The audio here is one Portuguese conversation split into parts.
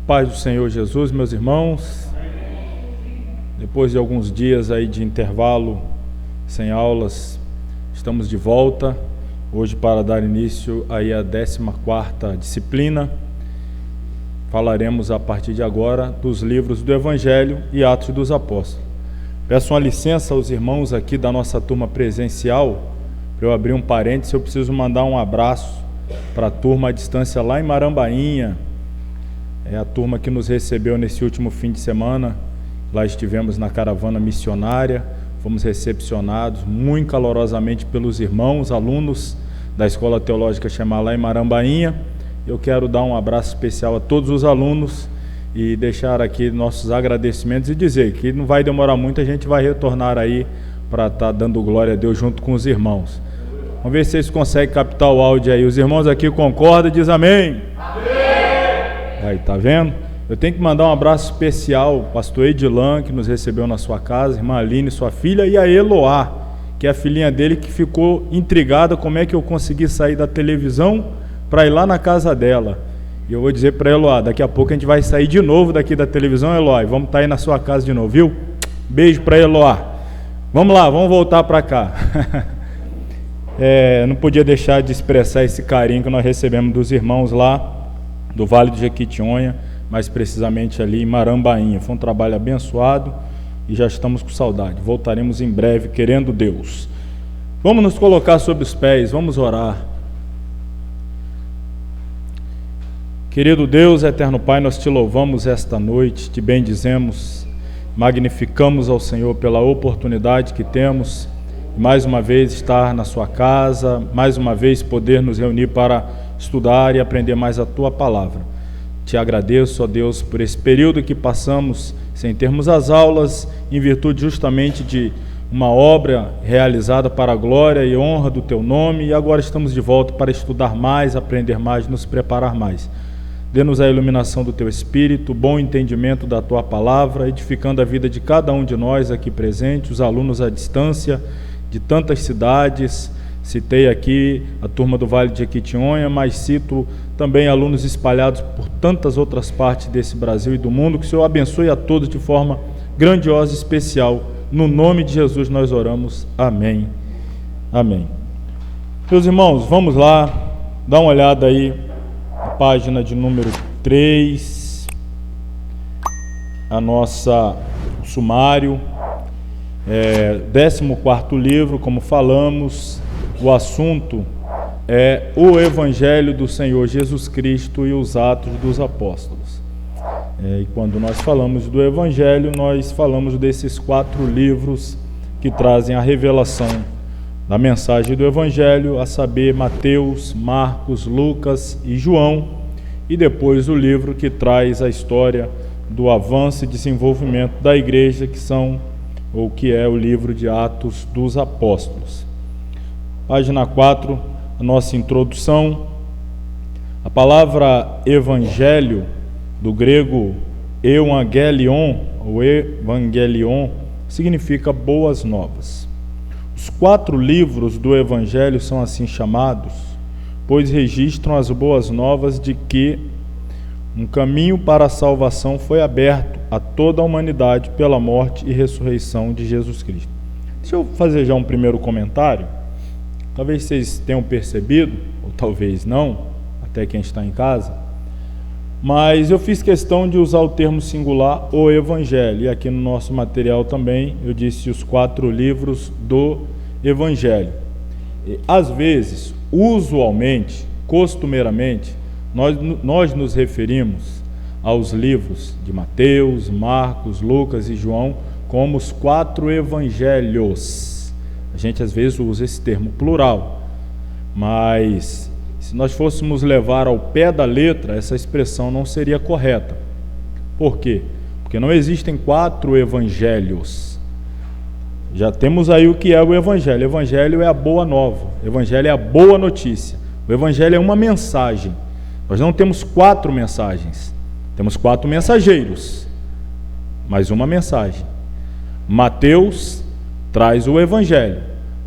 Paz do Senhor Jesus, meus irmãos. Depois de alguns dias aí de intervalo sem aulas, estamos de volta hoje para dar início aí à 14ª disciplina. Falaremos a partir de agora dos livros do Evangelho e Atos dos Apóstolos. Peço uma licença aos irmãos aqui da nossa turma presencial, para eu abrir um parênteses. Eu preciso mandar um abraço para a turma à distância lá em Marambainha. É a turma que nos recebeu nesse último fim de semana. Lá estivemos na caravana missionária, fomos recepcionados muito calorosamente pelos irmãos, alunos da Escola Teológica Shema lá em Marambainha. Eu quero dar um abraço especial a todos os alunos e deixar aqui nossos agradecimentos e dizer que não vai demorar muito, a gente vai retornar aí para estar dando glória a Deus junto com os irmãos. Vamos ver se vocês conseguem captar o áudio aí. Os irmãos aqui concordam e dizem amém. Aí, tá vendo? Eu tenho que mandar um abraço especial ao pastor Edilan, que nos recebeu na sua casa, irmã Aline, sua filha, e a Eloá, que é a filhinha dele, que ficou intrigada como é que eu consegui sair da televisão para ir lá na casa dela. E eu vou dizer para Eloá, daqui a pouco a gente vai sair de novo daqui da televisão, Eloá, e vamos estar aí na sua casa de novo, viu? Beijo para Eloá. Vamos lá, vamos voltar para cá. Não podia deixar de expressar esse carinho que nós recebemos dos irmãos lá do Vale do Jequitinhonha, mais precisamente ali em Marambainha. Foi um trabalho abençoado e já estamos com saudade. Voltaremos em breve, querendo Deus. Vamos nos colocar sobre os pés, vamos orar. Querido Deus, eterno Pai, nós te louvamos esta noite, te bendizemos, magnificamos ao Senhor pela oportunidade que temos, mais uma vez estar na sua casa, mais uma vez poder nos reunir para estudar e aprender mais a tua palavra. Te agradeço, ó Deus, por esse período que passamos sem termos as aulas, em virtude justamente de uma obra realizada para a glória e honra do teu nome, e agora estamos de volta para estudar mais, aprender mais, nos preparar mais. Dê-nos a iluminação do teu Espírito, bom entendimento da tua palavra, edificando a vida de cada um de nós aqui presente, os alunos à distância de tantas cidades. Citei aqui a turma do Vale de Jequitinhonha, mas cito também alunos espalhados por tantas outras partes desse Brasil e do mundo. Que o Senhor abençoe a todos de forma grandiosa e especial. No nome de Jesus nós oramos. Amém. Amém. Meus irmãos, vamos lá, dá uma olhada aí na página de número 3, a nossa sumário, 14º livro, como falamos. O assunto é o Evangelho do Senhor Jesus Cristo e os Atos dos Apóstolos. E quando nós falamos do Evangelho, nós falamos desses 4 livros que trazem a revelação da mensagem do Evangelho, a saber, Mateus, Marcos, Lucas e João, e depois o livro que traz a história do avanço e desenvolvimento da igreja, que é o livro de Atos dos Apóstolos. Página 4, a nossa introdução. A palavra evangelho, do grego euangelion, ou evangelion, significa boas novas. Os 4 livros do evangelho são assim chamados, pois registram as boas novas de que um caminho para a salvação foi aberto a toda a humanidade pela morte e ressurreição de Jesus Cristo. Deixa eu fazer já um primeiro comentário. Talvez vocês tenham percebido, ou talvez não, até quem está em casa, mas eu fiz questão de usar o termo singular, o Evangelho, e aqui no nosso material também eu disse os 4 livros do Evangelho. E, às vezes, usualmente, costumeiramente, nós nos referimos aos livros de Mateus, Marcos, Lucas e João como os 4 evangelhos. A gente às vezes usa esse termo plural, mas se nós fôssemos levar ao pé da letra, essa expressão não seria correta. Por quê? Porque não existem 4 evangelhos. Já temos aí o que é o evangelho. O evangelho é a boa nova, o evangelho é a boa notícia. O evangelho é uma mensagem. Nós não temos 4 mensagens, temos 4 mensageiros, mas uma mensagem. Mateus traz o evangelho,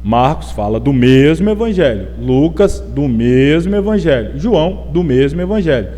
Marcos fala do mesmo evangelho, Lucas do mesmo evangelho, João do mesmo evangelho.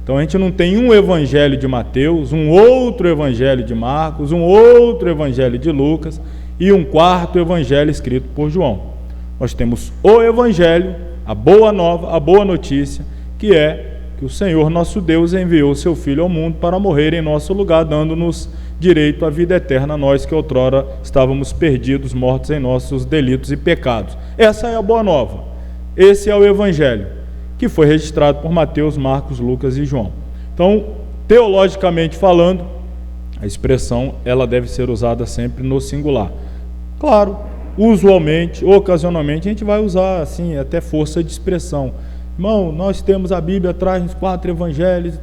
Então a gente não tem um evangelho de Mateus, um outro evangelho de Marcos, um outro evangelho de Lucas e um quarto evangelho escrito por João. Nós temos o evangelho, a boa nova, a boa notícia, que é que o Senhor nosso Deus enviou seu Filho ao mundo para morrer em nosso lugar, dando-nos direito à vida eterna, nós que outrora estávamos perdidos, mortos em nossos delitos e pecados. Essa é a boa nova. Esse é o evangelho, que foi registrado por Mateus, Marcos, Lucas e João. Então, teologicamente falando, a expressão ela deve ser usada sempre no singular. Claro, usualmente, ocasionalmente, a gente vai usar assim, até força de expressão. Irmão, nós temos a Bíblia atrás dos 4 evangelhos,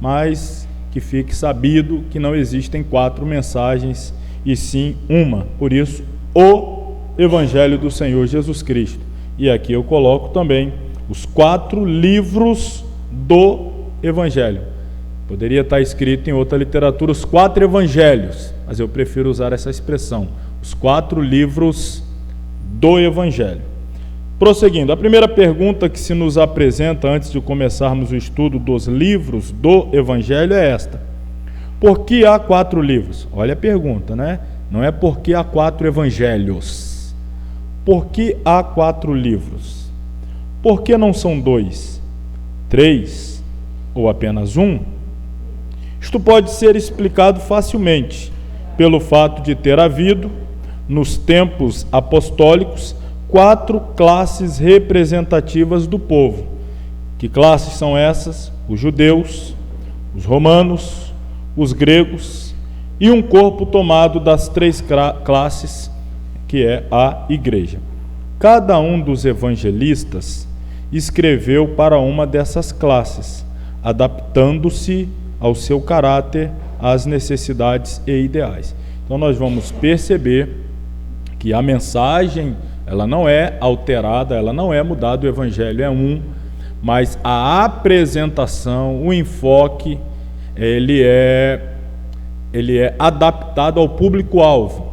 mas que fique sabido que não existem 4 mensagens, e sim uma. Por isso, o Evangelho do Senhor Jesus Cristo. E aqui eu coloco também os 4 livros do Evangelho. Poderia estar escrito em outra literatura os 4 evangelhos, mas eu prefiro usar essa expressão, os 4 livros do Evangelho. Prosseguindo, a primeira pergunta que se nos apresenta antes de começarmos o estudo dos livros do Evangelho é esta: por que há 4 livros? Olha a pergunta, né? Não é por que há 4 evangelhos. Por que há 4 livros? Por que não são 2, 3 ou apenas 1? Isto pode ser explicado facilmente pelo fato de ter havido, nos tempos apostólicos, 4 classes representativas do povo. Que classes são essas? Os judeus, os romanos, os gregos e um corpo tomado das 3 classes, que é a igreja. Cada um dos evangelistas escreveu para uma dessas classes, adaptando-se ao seu caráter, às necessidades e ideais. Então nós vamos perceber que a mensagem ela não é alterada, ela não é mudada, o evangelho é um, mas a apresentação, o enfoque, ele é adaptado ao público-alvo.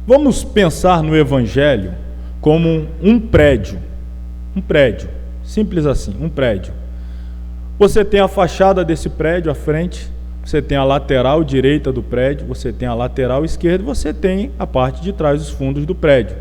Vamos pensar no evangelho como um prédio, simples assim, um prédio. Você tem a fachada desse prédio à frente, você tem a lateral direita do prédio, você tem a lateral esquerda, você tem a parte de trás, os fundos do prédio.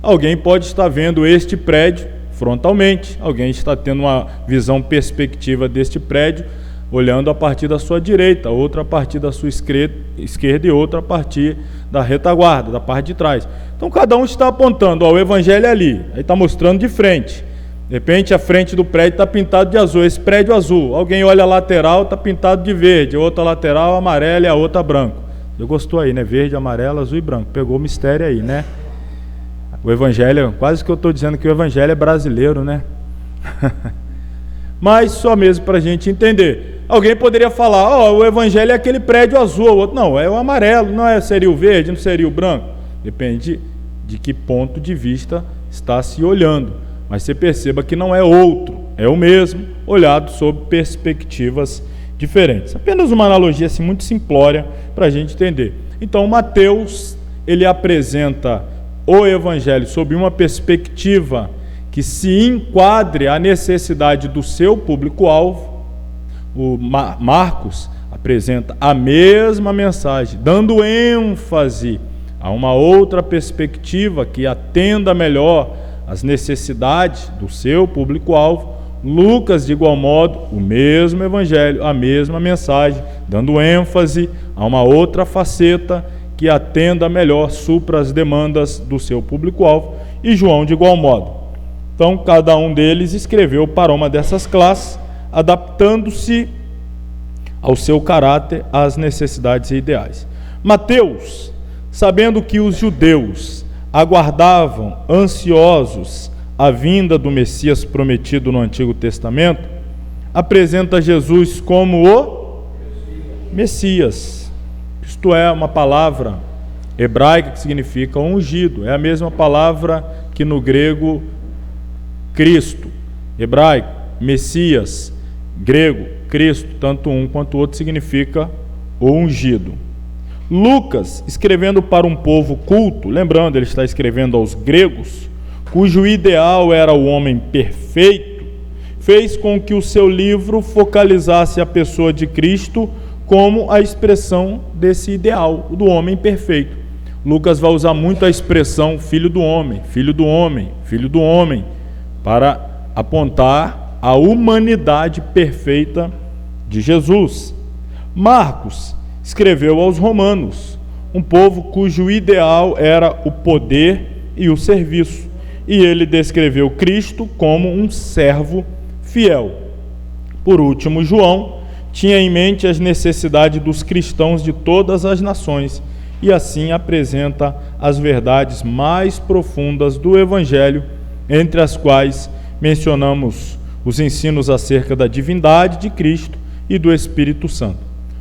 Alguém pode estar vendo este prédio frontalmente, alguém está tendo uma visão perspectiva deste prédio, olhando a partir da sua direita, outra a partir da sua esquerda e outra a partir da retaguarda, da parte de trás. Então cada um está apontando, ó, o evangelho é ali, aí está mostrando de frente. De repente a frente do prédio está pintado de azul, esse prédio azul. Alguém olha a lateral, está pintado de verde, outra lateral amarela e a outra branco. Você gostou aí, né? Verde, amarelo, azul e branco. Pegou o mistério aí, né? O evangelho, quase que eu estou dizendo que o evangelho é brasileiro, né? Mas só mesmo para a gente entender. Alguém poderia falar, ó, o evangelho é aquele prédio azul, o outro não, é o amarelo, não é, seria o verde, não seria o branco. Depende de que ponto de vista está se olhando. Mas você perceba que não é outro, é o mesmo, olhado sob perspectivas diferentes. Apenas uma analogia assim, muito simplória para a gente entender. Então, Mateus, ele apresenta o Evangelho sob uma perspectiva que se enquadre à necessidade do seu público-alvo. O Marcos apresenta a mesma mensagem, dando ênfase a uma outra perspectiva que atenda melhor as necessidades do seu público-alvo. Lucas, de igual modo, o mesmo evangelho, a mesma mensagem, dando ênfase a uma outra faceta que atenda melhor, supra as demandas do seu público-alvo. E João, de igual modo. Então, cada um deles escreveu para uma dessas classes, adaptando-se ao seu caráter, às necessidades e ideais. Mateus, sabendo que os judeus aguardavam ansiosos a vinda do Messias prometido no Antigo Testamento, apresenta Jesus como o Messias. Isto é uma palavra hebraica que significa ungido. É a mesma palavra que no grego Cristo, hebraico, Messias, grego, Cristo, tanto um quanto o outro significa o ungido. Lucas, escrevendo para um povo culto, lembrando, ele está escrevendo aos gregos, cujo ideal era o homem perfeito, fez com que o seu livro focalizasse a pessoa de Cristo como a expressão desse ideal, do homem perfeito. Lucas vai usar muito a expressão filho do homem, filho do homem, filho do homem, para apontar a humanidade perfeita de Jesus. Marcos escreveu aos romanos, um povo cujo ideal era o poder e o serviço, e ele descreveu Cristo como um servo fiel. Por último, João tinha em mente as necessidades dos cristãos de todas as nações, e assim apresenta as verdades mais profundas do Evangelho, entre as quais mencionamos os ensinos acerca da divindade de Cristo e do Espírito Santo.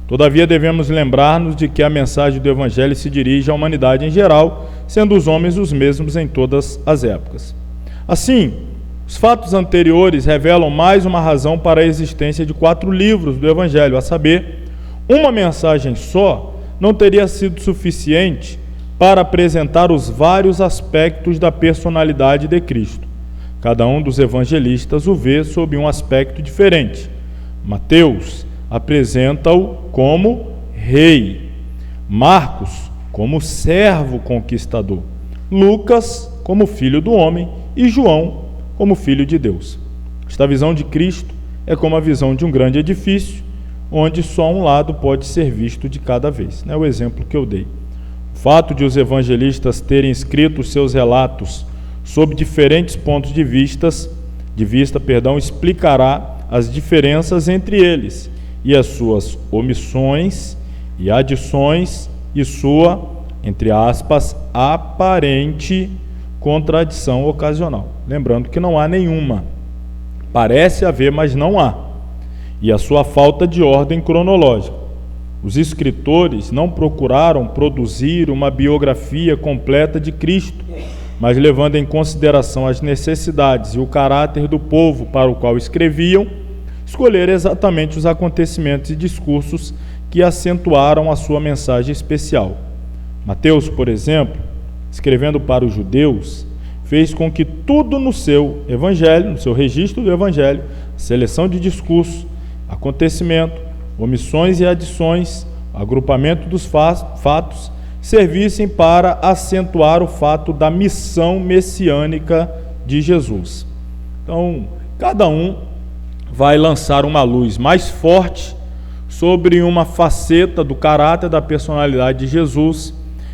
Todavia, devemos lembrar-nos de que a mensagem do Evangelho se dirige à humanidade em geral, sendo os homens os mesmos em todas as épocas. Assim, os fatos anteriores revelam mais uma razão para a existência de 4 livros do Evangelho, a saber, uma mensagem só não teria sido suficiente para apresentar os vários aspectos da personalidade de Cristo. Cada um dos evangelistas o vê sob um aspecto diferente. Mateus apresenta-o como rei, Marcos como servo conquistador, Lucas como filho do homem e João como filho de Deus. Esta visão de Cristo é como a visão de um grande edifício, onde só um lado pode ser visto de cada vez. É o exemplo que eu dei. O fato de os evangelistas terem escrito seus relatos sob diferentes pontos de vista, explicará as diferenças entre eles e as suas omissões e adições e sua, entre aspas, aparente contradição ocasional. Lembrando que não há nenhuma. Parece haver, mas não há. E a sua falta de ordem cronológica. Os escritores não procuraram produzir uma biografia completa de Cristo, mas levando em consideração as necessidades e o caráter do povo para o qual escreviam, escolheram exatamente os acontecimentos e discursos que acentuaram a sua mensagem especial. Mateus, por exemplo, escrevendo para os judeus, fez com que tudo no seu evangelho, no seu registro do evangelho, seleção de discursos, acontecimento, omissões e adições, agrupamento dos fatos, servissem para acentuar o fato da missão messiânica de Jesus. Então, cada um vai lançar uma luz mais forte sobre uma faceta do caráter, da personalidade de Jesus,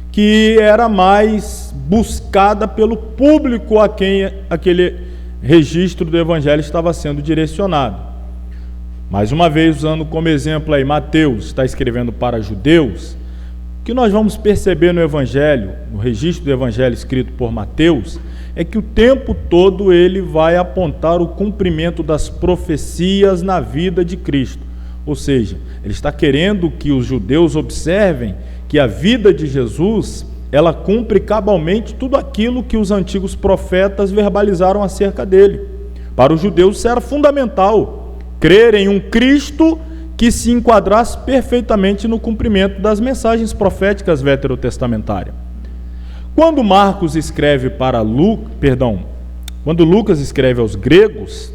que era mais buscada pelo público a quem aquele registro do Evangelho estava sendo direcionado. Mais uma vez, usando como exemplo aí, Mateus está escrevendo para judeus. O que nós vamos perceber no Evangelho, no registro do Evangelho escrito por Mateus, é que o tempo todo ele vai apontar o cumprimento das profecias na vida de Cristo. Ou seja, ele está querendo que os judeus observem que a vida de Jesus, ela cumpre cabalmente tudo aquilo que os antigos profetas verbalizaram acerca dele. Para os judeus isso era fundamental, crer em um Cristo que se enquadrasse perfeitamente no cumprimento das mensagens proféticas veterotestamentárias. Quando Marcos escreve quando Lucas escreve aos gregos,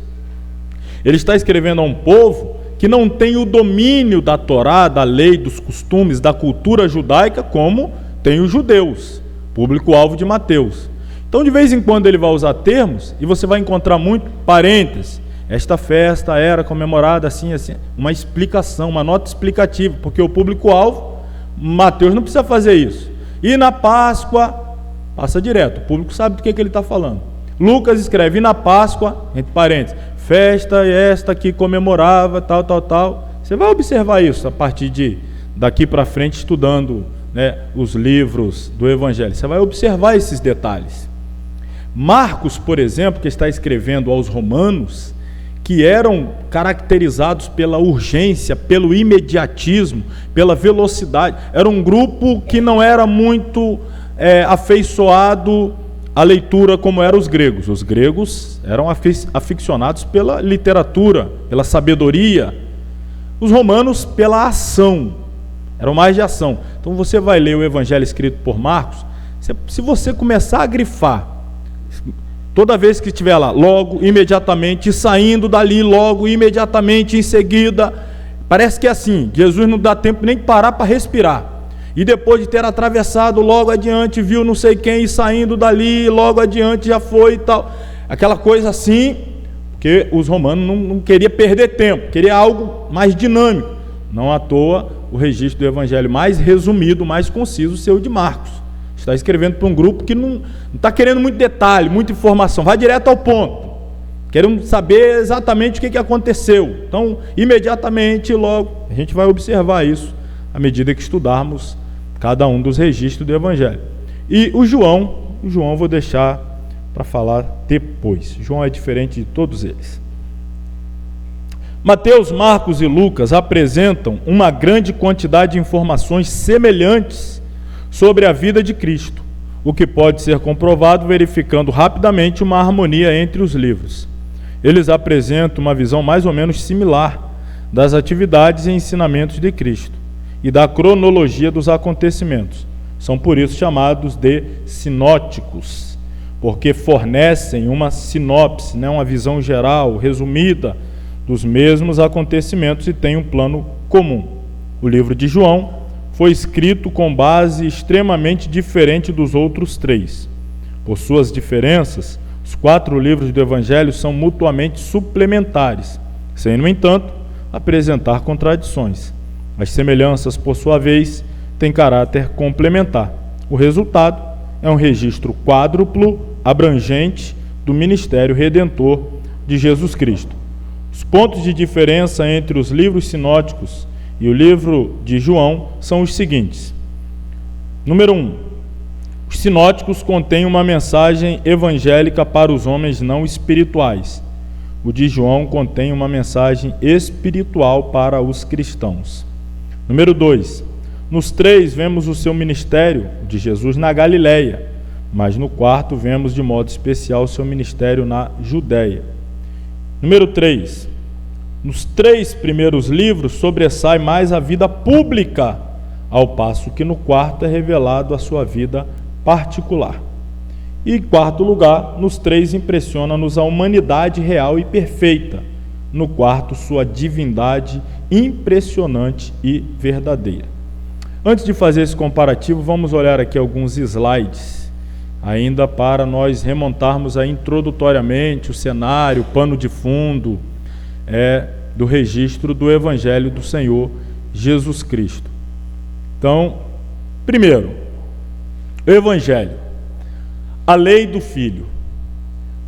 ele está escrevendo a um povo que não tem o domínio da Torá, da lei, dos costumes, da cultura judaica, como tem os judeus, público-alvo de Mateus. Então, de vez em quando ele vai usar termos, e você vai encontrar muito parênteses. Esta festa era comemorada assim, assim, uma explicação, uma nota explicativa, porque o público-alvo, Mateus não precisa fazer isso. E na Páscoa, passa direto, o público sabe do que ele está falando. Lucas escreve, e na Páscoa, entre parênteses, festa esta que comemorava, tal, tal, tal. Você vai observar isso a partir daqui para frente, estudando, né, os livros do Evangelho. Você vai observar esses detalhes. Marcos, por exemplo, que está escrevendo aos romanos, que eram caracterizados pela urgência, pelo imediatismo, pela velocidade. Era um grupo que não era muito afeiçoado à leitura como eram os gregos. Os gregos eram aficionados pela literatura, pela sabedoria. Os romanos pela ação, eram mais de ação. Então você vai ler o Evangelho escrito por Marcos, se você começar a grifar Toda vez que estiver lá, logo, imediatamente, saindo dali, logo, imediatamente, em seguida. Parece que é assim, Jesus não dá tempo nem de parar para respirar. E depois de ter atravessado, logo adiante, viu não sei quem e saindo dali, logo adiante já foi e tal. Aquela coisa assim, porque os romanos não queriam perder tempo, queria algo mais dinâmico. Não à toa, o registro do evangelho mais resumido, mais conciso, seu de Marcos. Está escrevendo para um grupo que não está querendo muito detalhe, muita informação, vai direto ao ponto. Queremos saber exatamente o que aconteceu. Então, imediatamente, logo, a gente vai observar isso à medida que estudarmos cada um dos registros do evangelho. E o João eu vou deixar para falar depois. João é diferente de todos eles. Mateus, Marcos e Lucas apresentam uma grande quantidade de informações semelhantes sobre a vida de Cristo, o que pode ser comprovado verificando rapidamente uma harmonia entre os livros. Eles apresentam uma visão mais ou menos similar das atividades e ensinamentos de Cristo e da cronologia dos acontecimentos. São por isso chamados de sinóticos, porque fornecem uma sinopse, uma visão geral, resumida, dos mesmos acontecimentos e têm um plano comum. O livro de João foi escrito com base extremamente diferente dos outros três. Por suas diferenças, os 4 livros do Evangelho são mutuamente suplementares, sem, no entanto, apresentar contradições. As semelhanças, por sua vez, têm caráter complementar. O resultado é um registro quádruplo, abrangente, do ministério redentor de Jesus Cristo. Os pontos de diferença entre os livros sinóticos e o livro de João são os seguintes. Número 1. Os sinóticos contêm uma mensagem evangélica para os homens não espirituais. O de João contém uma mensagem espiritual para os cristãos. Número 2. Nos 3 vemos o seu ministério de Jesus na Galileia, mas no 4 vemos de modo especial o seu ministério na Judéia. Número 3. Nos 3 primeiros livros sobressai mais a vida pública, ao passo que no 4 é revelado a sua vida particular. E em 4º lugar, nos 3 impressiona-nos a humanidade real e perfeita. No 4º, sua divindade impressionante e verdadeira. Antes de fazer esse comparativo, vamos olhar aqui alguns slides, ainda para nós remontarmos aí introdutoriamente o cenário, o pano de fundo do registro do Evangelho do Senhor Jesus Cristo. Então, primeiro, o Evangelho, a lei do Filho.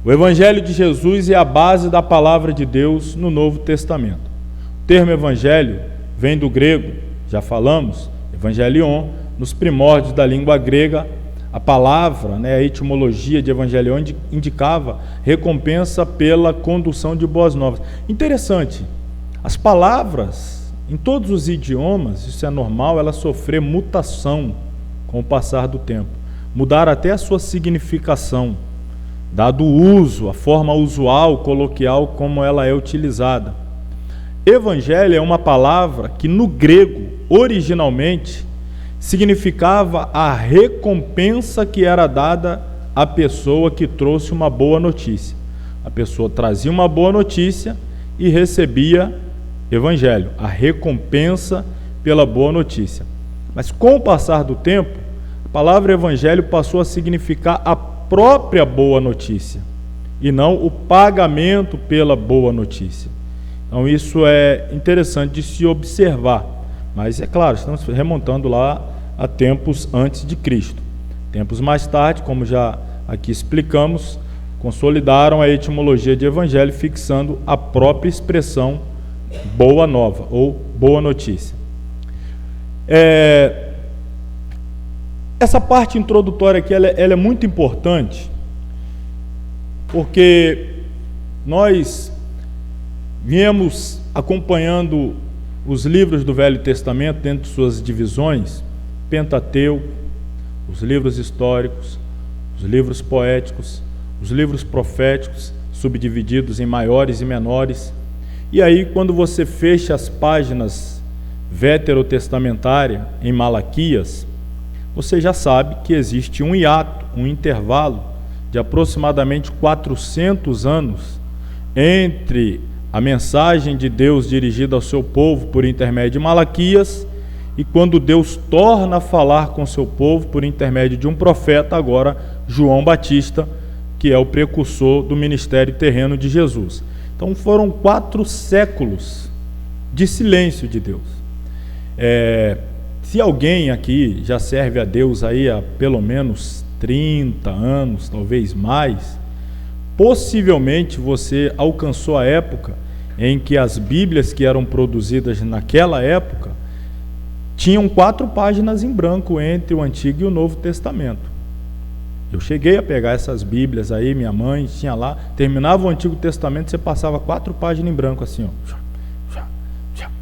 O Evangelho de Jesus é a base da palavra de Deus no Novo Testamento. O termo Evangelho vem do grego, já falamos, Evangelion, nos primórdios da língua grega. A palavra, a etimologia de Evangelion indicava recompensa pela condução de boas novas. Interessante, as palavras, em todos os idiomas, isso é normal, elas sofrer mutação com o passar do tempo. Mudar até a sua significação, dado o uso, a forma usual, coloquial, como ela é utilizada. Evangelho é uma palavra que no grego, originalmente, significava a recompensa que era dada à pessoa que trouxe uma boa notícia. A pessoa trazia uma boa notícia e recebia evangelho, a recompensa pela boa notícia. Mas com o passar do tempo, a palavra evangelho passou a significar a própria boa notícia e não o pagamento pela boa notícia. Então isso é interessante de se observar, mas é claro, estamos remontando lá a tempos antes de Cristo. Tempos mais tarde, como já aqui explicamos, consolidaram a etimologia de evangelho, fixando a própria expressão boa nova ou boa notícia. Essa parte introdutória aqui ela é muito importante, porque nós viemos acompanhando os livros do Velho Testamento dentro de suas divisões, Pentateuco, os livros históricos, os livros poéticos, os livros proféticos, subdivididos em maiores e menores. E aí, quando você fecha as páginas veterotestamentárias em Malaquias, você já sabe que existe um hiato, um intervalo de aproximadamente 400 anos entre a mensagem de Deus dirigida ao seu povo por intermédio de Malaquias e quando Deus torna a falar com o seu povo por intermédio de um profeta, agora João Batista, que é o precursor do ministério terreno de Jesus. Então foram 4 séculos de silêncio de Deus. Se alguém aqui já serve a Deus aí há pelo menos 30 anos, talvez mais, possivelmente você alcançou a época em que as Bíblias que eram produzidas naquela época tinham 4 páginas em branco entre o Antigo e o Novo Testamento. Eu cheguei a pegar essas Bíblias aí, minha mãe tinha lá, terminava o Antigo Testamento, você passava 4 páginas em branco assim, ó.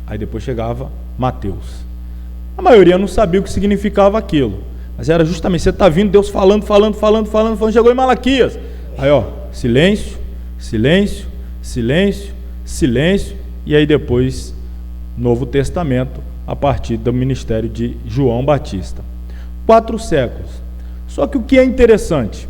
Aí depois chegava Mateus. A maioria não sabia o que significava aquilo, mas era justamente, você está vindo Deus falando, chegou em Malaquias. Aí ó, silêncio, silêncio, silêncio, silêncio, e aí depois Novo Testamento, a partir do ministério de João Batista. 4 séculos. Só que o que é interessante,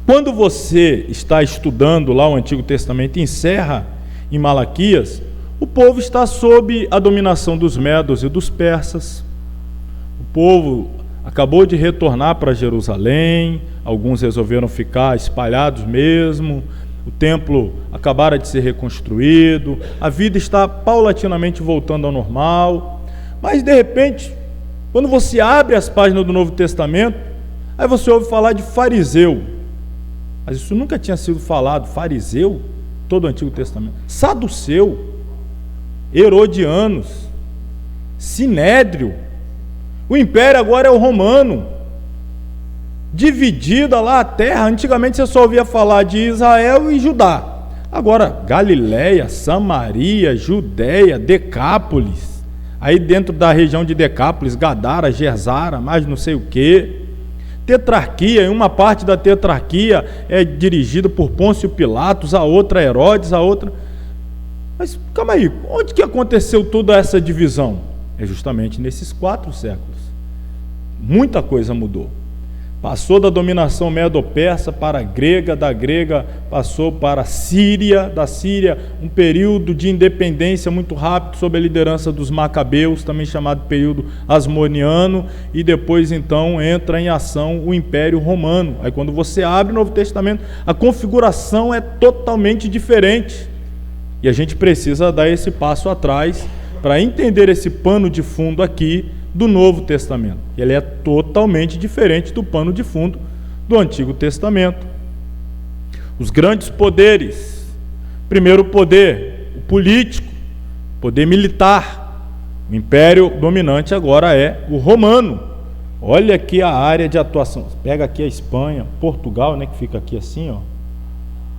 quando você está estudando lá o Antigo Testamento e encerra em Malaquias, o povo está sob a dominação dos medos e dos persas. O povo acabou de retornar para Jerusalém, alguns resolveram ficar espalhados mesmo, o templo acabara de ser reconstruído, a vida está paulatinamente voltando ao normal, mas de repente, quando você abre as páginas do Novo Testamento, aí você ouve falar de fariseu, mas isso nunca tinha sido falado, fariseu, todo o Antigo Testamento, saduceu, herodianos, sinédrio, o império agora é o romano, dividida lá a terra, antigamente você só ouvia falar de Israel e Judá, agora Galiléia, Samaria, Judéia, Decápolis, aí dentro da região de Decápolis, Gadara, Gersara, mais não sei o que, tetrarquia, e uma parte da tetrarquia é dirigida por Pôncio Pilatos, a outra Herodes, a outra... Mas calma aí, onde que aconteceu toda essa divisão? É justamente nesses 4 séculos. Muita coisa mudou. Passou da dominação medo-persa para a grega, da grega passou para a Síria, da Síria um período de independência muito rápido sob a liderança dos macabeus, também chamado período asmoniano, e depois então entra em ação o Império Romano. Aí quando você abre o Novo Testamento, a configuração é totalmente diferente, e a gente precisa dar esse passo atrás para entender esse pano de fundo aqui do Novo Testamento. Ele é totalmente diferente do pano de fundo do Antigo Testamento. Os grandes poderes, primeiro poder, o político, poder militar. O império dominante agora é o romano. Olha aqui a área de atuação. Pega aqui a Espanha, Portugal, né, que fica aqui assim, ó.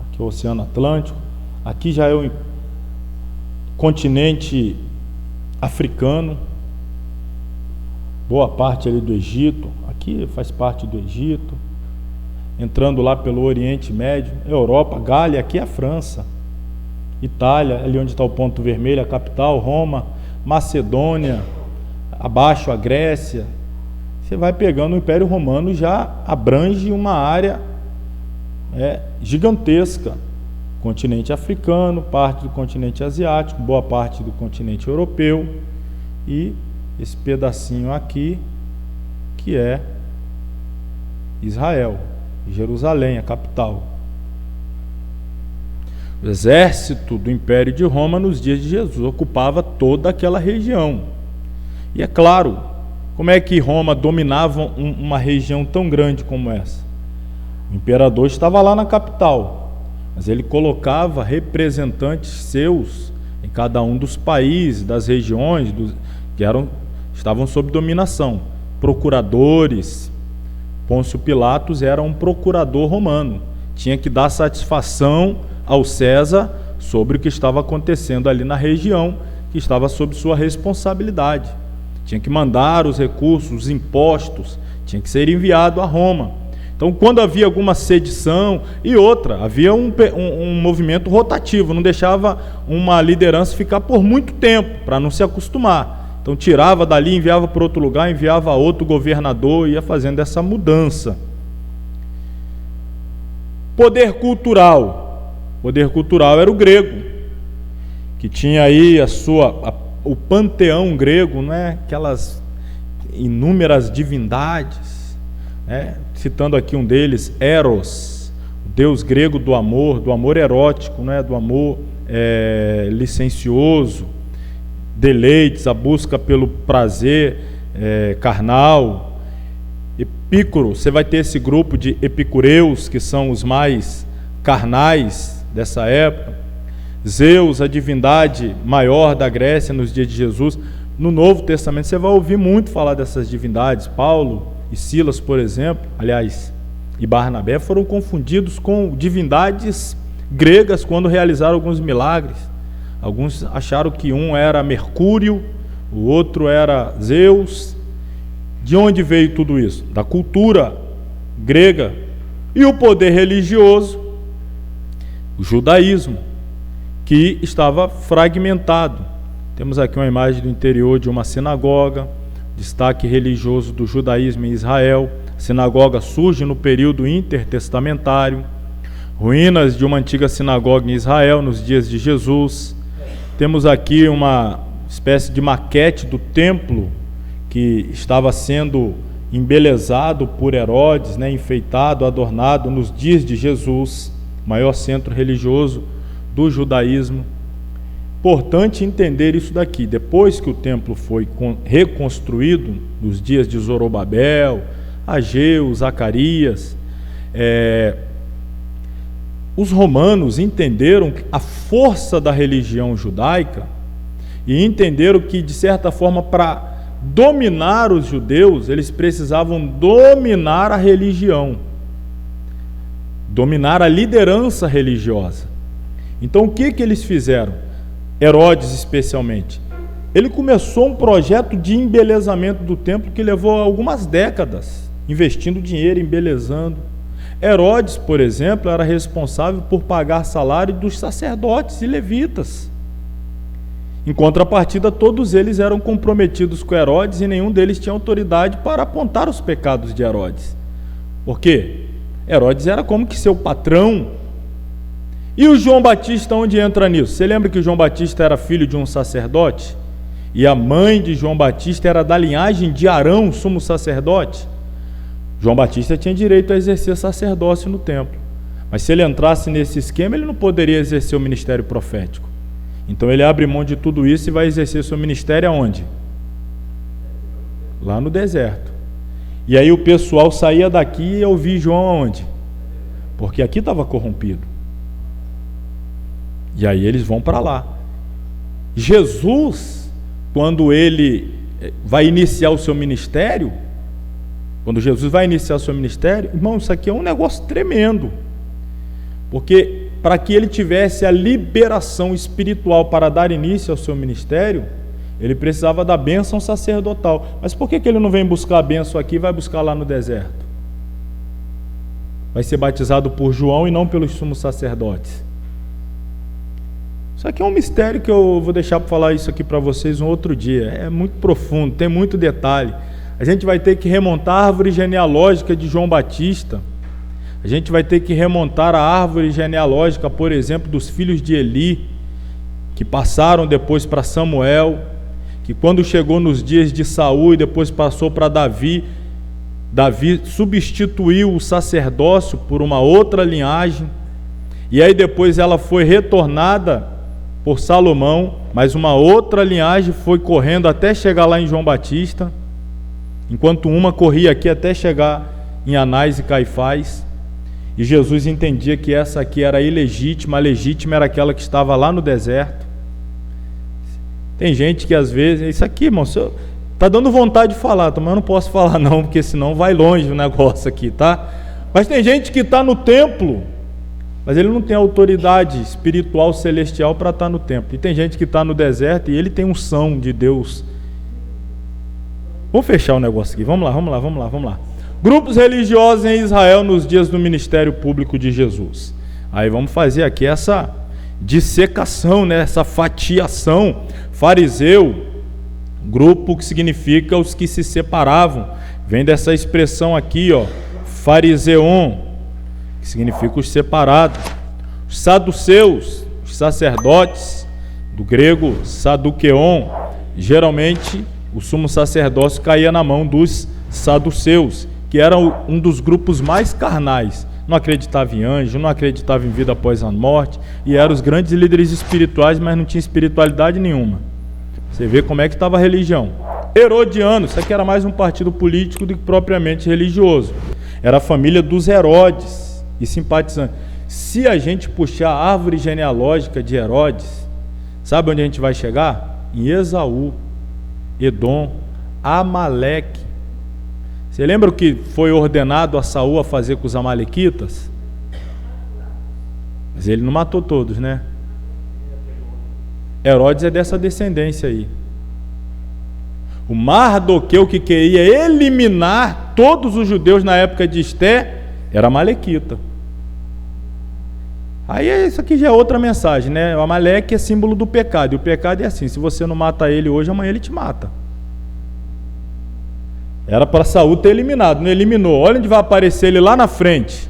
Aqui é o Oceano Atlântico. Aqui já é o continente africano. Boa parte ali do Egito, aqui faz parte do Egito, entrando lá pelo Oriente Médio, Europa, Gália, aqui é a França, Itália, ali onde está o ponto vermelho, a capital, Roma, Macedônia, abaixo a Grécia. Você vai pegando o Império Romano, já abrange uma área gigantesca, continente africano, parte do continente asiático, boa parte do continente europeu e esse pedacinho aqui, que é Israel, Jerusalém, a capital. O exército do Império de Roma, nos dias de Jesus, ocupava toda aquela região. E é claro, como é que Roma dominava uma região tão grande como essa? O imperador estava lá na capital, mas ele colocava representantes seus em cada um dos países, das regiões, que estavam sob dominação, procuradores. Pôncio Pilatos era um procurador romano, tinha que dar satisfação ao César sobre o que estava acontecendo ali na região, que estava sob sua responsabilidade, tinha que mandar os recursos, os impostos, tinha que ser enviado a Roma. Então, quando havia alguma sedição, e outra, havia um movimento rotativo, não deixava uma liderança ficar por muito tempo, para não se acostumar. Então tirava dali, enviava para outro lugar, enviava a outro governador, ia fazendo essa mudança. Poder cultural. Poder cultural era o grego, que tinha aí o panteão grego, não é? Aquelas inúmeras divindades, né? Citando aqui um deles, Eros, o deus grego do amor erótico, né? Do amor licencioso, deleites, a busca pelo prazer carnal. Epícoro, você vai ter esse grupo de epicureus, que são os mais carnais dessa época. Zeus, a divindade maior da Grécia nos dias de Jesus. No Novo Testamento você vai ouvir muito falar dessas divindades. Paulo e Silas, por exemplo, aliás, e Barnabé, foram confundidos com divindades gregas quando realizaram alguns milagres. Alguns acharam que um era Mercúrio, o outro era Zeus. De onde veio tudo isso? Da cultura grega. E o poder religioso, o judaísmo, que estava fragmentado. Temos aqui uma imagem do interior de uma sinagoga, destaque religioso do judaísmo em Israel. A sinagoga surge no período intertestamentário. Ruínas de uma antiga sinagoga em Israel nos dias de Jesus. Temos aqui uma espécie de maquete do templo que estava sendo embelezado por Herodes, né, enfeitado, adornado nos dias de Jesus, maior centro religioso do judaísmo. Importante entender isso daqui. Depois que o templo foi reconstruído, nos dias de Zorobabel, Ageu, Zacarias, os romanos entenderam a força da religião judaica e entenderam que, de certa forma, para dominar os judeus, eles precisavam dominar a religião, dominar a liderança religiosa. Então, o que eles fizeram? Herodes, especialmente. Ele começou um projeto de embelezamento do templo que levou algumas décadas, investindo dinheiro, embelezando. Herodes, por exemplo, era responsável por pagar salário dos sacerdotes e levitas. Em contrapartida, todos eles eram comprometidos com Herodes e nenhum deles tinha autoridade para apontar os pecados de Herodes. Por quê? Herodes era como que seu patrão. E o João Batista, onde entra nisso? Você lembra que o João Batista era filho de um sacerdote? E a mãe de João Batista era da linhagem de Arão, sumo sacerdote? João Batista tinha direito a exercer sacerdócio no templo. Mas se ele entrasse nesse esquema, ele não poderia exercer o ministério profético. Então ele abre mão de tudo isso e vai exercer seu ministério aonde? Lá no deserto. E aí o pessoal saía daqui e ouvia João aonde? Porque aqui estava corrompido. E aí eles vão para lá. Jesus, quando ele vai iniciar o seu ministério, irmão, isso aqui é um negócio tremendo. Porque para que ele tivesse a liberação espiritual para dar início ao seu ministério, ele precisava da bênção sacerdotal. Mas por que ele não vem buscar a bênção aqui e vai buscar lá no deserto? Vai ser batizado por João e não pelos sumos sacerdotes. Isso aqui é um mistério que eu vou deixar para falar isso aqui para vocês um outro dia. É muito profundo, tem muito detalhe. A gente vai ter que remontar a árvore genealógica de João Batista. A gente vai ter que remontar a árvore genealógica, por exemplo, dos filhos de Eli, que passaram depois para Samuel, que quando chegou nos dias de Saul e depois passou para Davi, Davi substituiu o sacerdócio por uma outra linhagem, e aí depois ela foi retornada por Salomão, mas uma outra linhagem foi correndo até chegar lá em João Batista, enquanto uma corria aqui até chegar em Anás e Caifás. E Jesus entendia que essa aqui era ilegítima, a legítima era aquela que estava lá no deserto. Tem gente que às vezes, isso aqui, irmão, está dando vontade de falar, mas eu não posso falar não, porque senão vai longe o negócio aqui, tá? Mas tem gente que está no templo, mas ele não tem autoridade espiritual celestial para estar no templo. E tem gente que está no deserto e ele tem unção de Deus. Vamos fechar o negócio aqui, vamos lá. Grupos religiosos em Israel nos dias do ministério público de Jesus. Aí vamos fazer aqui essa dissecação, né? Essa fatiação. Fariseu, grupo que significa os que se separavam. Vem dessa expressão aqui, ó, fariseon, que significa os separados. Os saduceus, os sacerdotes, do grego saduqueon, geralmente o sumo sacerdócio caía na mão dos saduceus, que eram um dos grupos mais carnais. Não acreditava em anjo, não acreditava em vida após a morte, e eram os grandes líderes espirituais, mas não tinha espiritualidade nenhuma. Você vê como é que estava a religião. Herodiano, isso aqui era mais um partido político do que propriamente religioso. Era a família dos Herodes e simpatizantes. Se a gente puxar a árvore genealógica de Herodes, sabe onde a gente vai chegar? Em Esaú, Edom, Amaleque. Você lembra o que foi ordenado a Saul a fazer com os amalequitas? Mas ele não matou todos, né? Herodes é dessa descendência aí. O Mardoqueu, que queria eliminar todos os judeus na época de Esté, era amalequita. Aí isso aqui já é outra mensagem, né? O Amaleque é símbolo do pecado, e o pecado é assim: se você não mata ele hoje, amanhã ele te mata. Era para Saul ter eliminado, não eliminou. Olha onde vai aparecer ele lá na frente.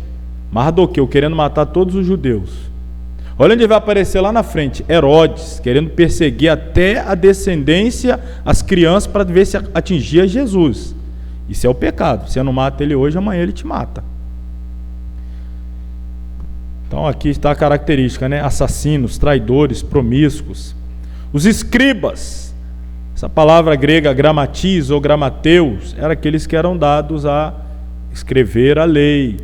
Mardoqueu, querendo matar todos os judeus. Olha onde vai aparecer lá na frente. Herodes, querendo perseguir até a descendência, as crianças, para ver se atingia Jesus. Isso é o pecado. Você não mata ele hoje, amanhã ele te mata. Então aqui está a característica, né? Assassinos, traidores, promíscuos. Os escribas, essa palavra grega gramatis ou gramateus, eram aqueles que eram dados a escrever a lei,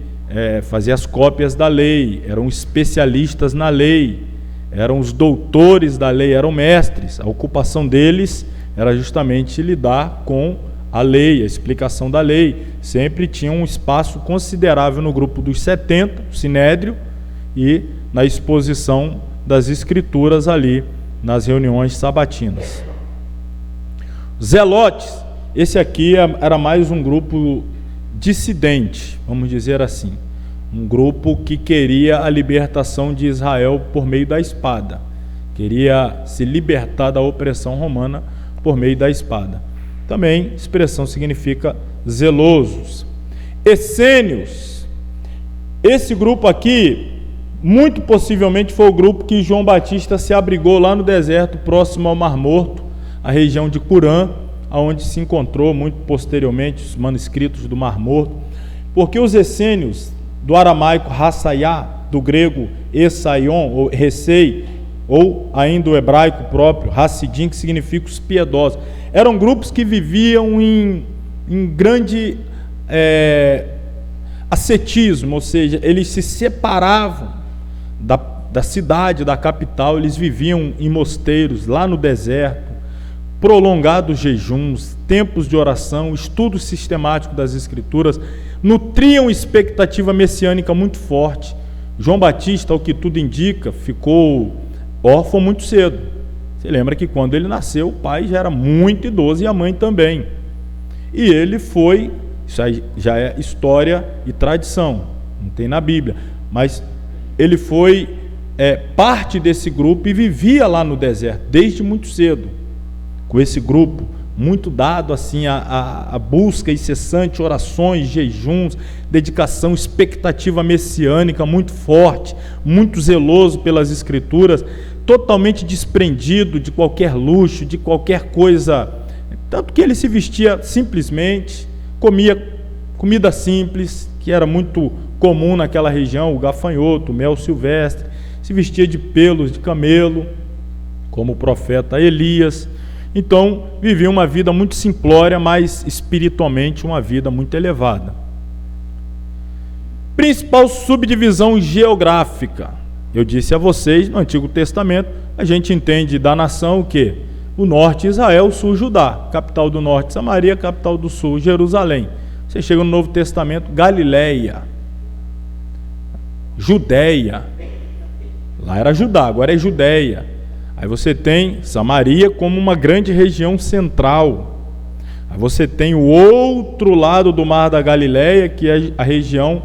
fazer as cópias da lei, eram especialistas na lei, eram os doutores da lei, eram mestres. A ocupação deles era justamente lidar com a lei, a explicação da lei. Sempre tinha um espaço considerável no grupo dos 70, o Sinédrio, e na exposição das escrituras ali, nas reuniões sabatinas. Zelotes, esse aqui era mais um grupo dissidente, vamos dizer assim, um grupo que queria a libertação de Israel por meio da espada, queria se libertar da opressão romana por meio da espada. Também, expressão significa zelosos. Essênios, esse grupo aqui, muito possivelmente foi o grupo que João Batista se abrigou lá no deserto, próximo ao Mar Morto, a região de Curã, onde se encontrou muito posteriormente os manuscritos do Mar Morto, porque os essênios, do aramaico Hassaiá, do grego Essaion, ou Recei, ou ainda o hebraico próprio, Hassidim, que significa os piedosos, eram grupos que viviam em grande ascetismo, ou seja, eles se separavam da cidade, da capital, eles viviam em mosteiros, lá no deserto, prolongados jejuns, tempos de oração, estudo sistemático das Escrituras, nutriam expectativa messiânica muito forte. João Batista, ao que tudo indica, ficou órfão muito cedo. Você lembra que quando ele nasceu, o pai já era muito idoso e a mãe também. E ele foi, isso aí já é história e tradição, não tem na Bíblia, mas ele foi parte desse grupo e vivia lá no deserto, desde muito cedo, com esse grupo, muito dado assim a busca incessante, orações, jejuns, dedicação, expectativa messiânica muito forte, muito zeloso pelas Escrituras, totalmente desprendido de qualquer luxo, de qualquer coisa, tanto que ele se vestia simplesmente, comia comida simples, que era muito comum naquela região, o gafanhoto, o mel silvestre, se vestia de pelos de camelo, como o profeta Elias. Então, vivia uma vida muito simplória, mas espiritualmente uma vida muito elevada. Principal subdivisão geográfica. Eu disse a vocês, no Antigo Testamento, a gente entende da nação o quê? O norte, Israel, o sul, Judá. Capital do norte, Samaria, capital do sul, Jerusalém. Você chega no Novo Testamento, Galileia, Judéia. Lá era Judá, agora é Judéia. Aí você tem Samaria como uma grande região central. Aí você tem o outro lado do Mar da Galileia, que é a região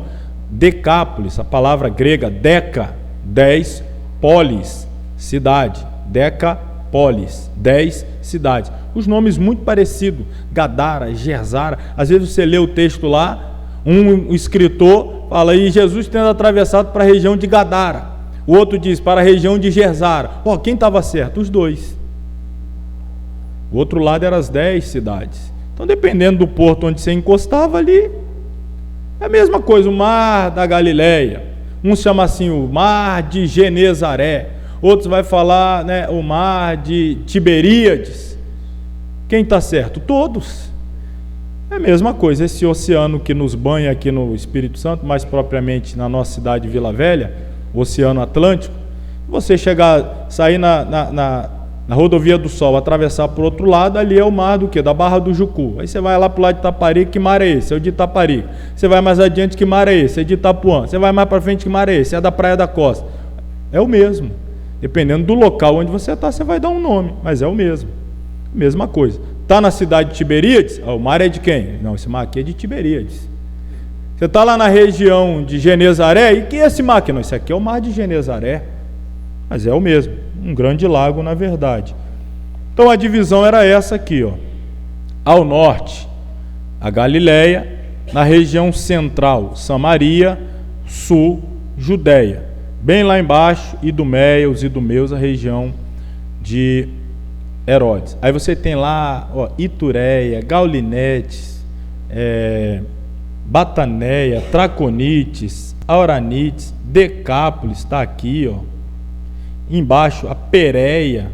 Decápolis, a palavra grega Deca, 10, polis, cidade, Decapolis, 10 cidades. Os nomes muito parecidos, Gadara, Gerzara. Às vezes você lê o texto lá, Um escritor fala, e Jesus tendo atravessado para a região de Gadara. O outro diz, para a região de Gersara. Quem estava certo? Os dois. O outro lado eram as 10 cidades. Então, dependendo do porto onde você encostava ali, é a mesma coisa, o mar da Galileia. Um chama assim o mar de Genezaré. Outros vai falar, né, o mar de Tiberíades. Quem está certo? Todos. É a mesma coisa, esse oceano que nos banha aqui no Espírito Santo, mais propriamente na nossa cidade de Vila Velha, o Oceano Atlântico, você sair na Rodovia do Sol, atravessar para o outro lado, ali é o mar do quê? Da Barra do Jucu. Aí você vai lá para o lado de Itaparica, que mar é esse? É o de Itaparica. Você vai mais adiante, que mar é esse? É de Itapuã. Você vai mais para frente, que mar é esse? É da Praia da Costa. É o mesmo. Dependendo do local onde você está, você vai dar um nome, mas é o mesmo. Mesma coisa. Está na cidade de Tiberíades? O mar é de quem? Não, esse mar aqui é de Tiberíades. Você está lá na região de Genezaré, e que é esse mar aqui? Não, esse aqui é o mar de Genezaré. Mas é o mesmo, um grande lago na verdade. Então a divisão era essa aqui, ao norte, a Galileia, na região central, Samaria, sul, Judéia, bem lá embaixo, Idumeia, os idumeus, a região de Herodes. Aí você tem lá Itureia, Gaulinetes, Bataneia, Traconites, Auranites, Decápolis, está aqui, embaixo a Pérea.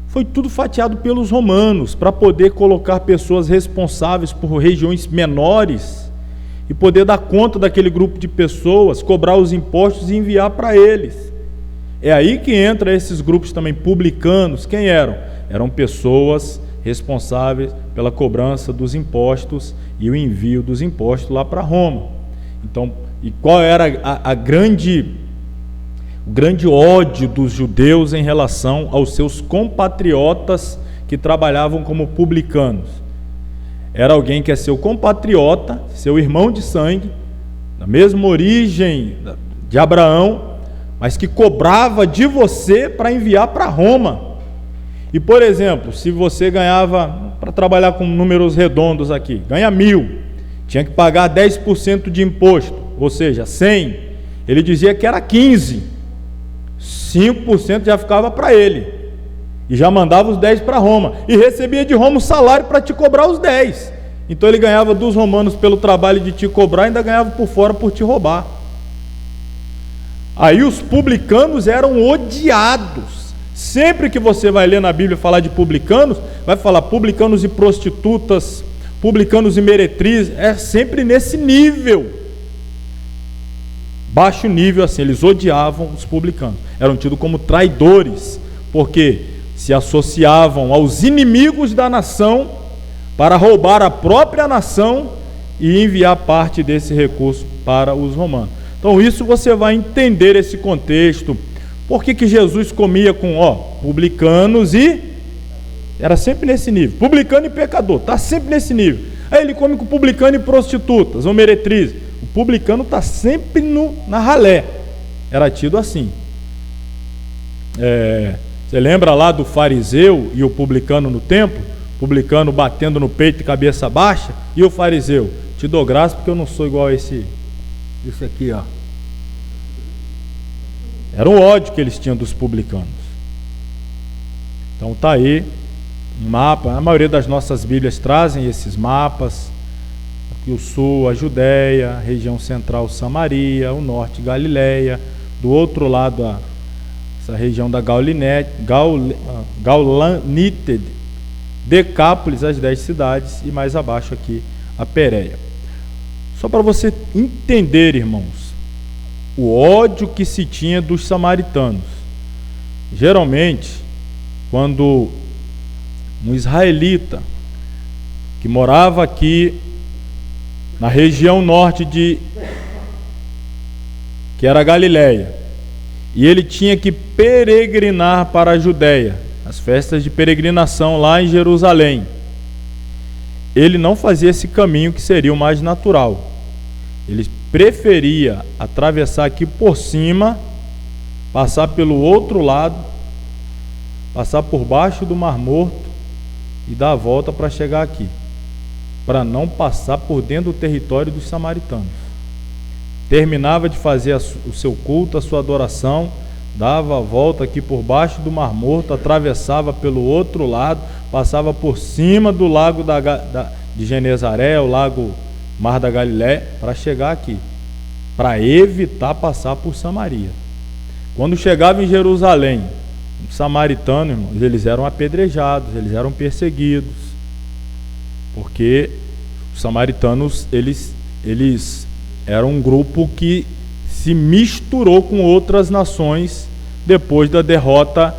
Foi tudo fatiado pelos romanos para poder colocar pessoas responsáveis por regiões menores e poder dar conta daquele grupo de pessoas, cobrar os impostos e enviar para eles. É aí que entra esses grupos também publicanos. Quem eram? Eram pessoas responsáveis pela cobrança dos impostos e o envio dos impostos lá para Roma. Então, e qual era o grande ódio dos judeus em relação aos seus compatriotas que trabalhavam como publicanos? Era alguém que é seu compatriota, seu irmão de sangue, da mesma origem de Abraão, mas que cobrava de você para enviar para Roma. E, por exemplo, se você ganhava, para trabalhar com números redondos aqui, ganha 1.000, tinha que pagar 10% de imposto, ou seja, 100, ele dizia que era 15, 5% já ficava para ele, e já mandava os 10 para Roma, e recebia de Roma o salário para te cobrar os 10, então ele ganhava dos romanos pelo trabalho de te cobrar, e ainda ganhava por fora por te roubar. Aí os publicanos eram odiados. Sempre que você vai ler na Bíblia falar de publicanos, vai falar publicanos e prostitutas, publicanos e meretrizes, é sempre nesse nível, baixo nível assim, eles odiavam os publicanos, eram tidos como traidores, porque se associavam aos inimigos da nação para roubar a própria nação e enviar parte desse recurso para os romanos. Então isso você vai entender esse contexto. Por que Jesus comia com publicanos e... Era sempre nesse nível. Publicano e pecador, está sempre nesse nível. Aí ele come com publicano e prostitutas, ou meretrizes. O publicano está sempre na ralé. Era tido assim. Você lembra lá do fariseu e o publicano no templo? O publicano batendo no peito e cabeça baixa. E o fariseu? Te dou graça porque eu não sou igual a esse aqui, Era o ódio que eles tinham dos publicanos. Então está aí um mapa. A maioria das nossas Bíblias trazem esses mapas. Aqui o sul, a Judéia, a região central, Samaria, o norte, Galileia. Do outro lado, essa região da Gaulineted, Decápolis, as 10 cidades, e mais abaixo aqui a Pérea. Só para você entender, irmãos, o ódio que se tinha dos samaritanos. Geralmente, quando um israelita que morava aqui na região norte que era Galileia, e ele tinha que peregrinar para a Judéia, as festas de peregrinação lá em Jerusalém, ele não fazia esse caminho que seria o mais natural. Ele preferia atravessar aqui por cima, passar pelo outro lado, passar por baixo do Mar Morto e dar a volta para chegar aqui, para não passar por dentro do território dos samaritanos. Terminava de fazer o seu culto, a sua adoração, dava a volta aqui por baixo do Mar Morto, atravessava pelo outro lado, passava por cima do lago de Genezaré, o lago Mar da Galileia, para chegar aqui, para evitar passar por Samaria. Quando chegava em Jerusalém, os samaritanos, irmãos, eles eram apedrejados, eles eram perseguidos, porque os samaritanos, eles eram um grupo que se misturou com outras nações depois da derrota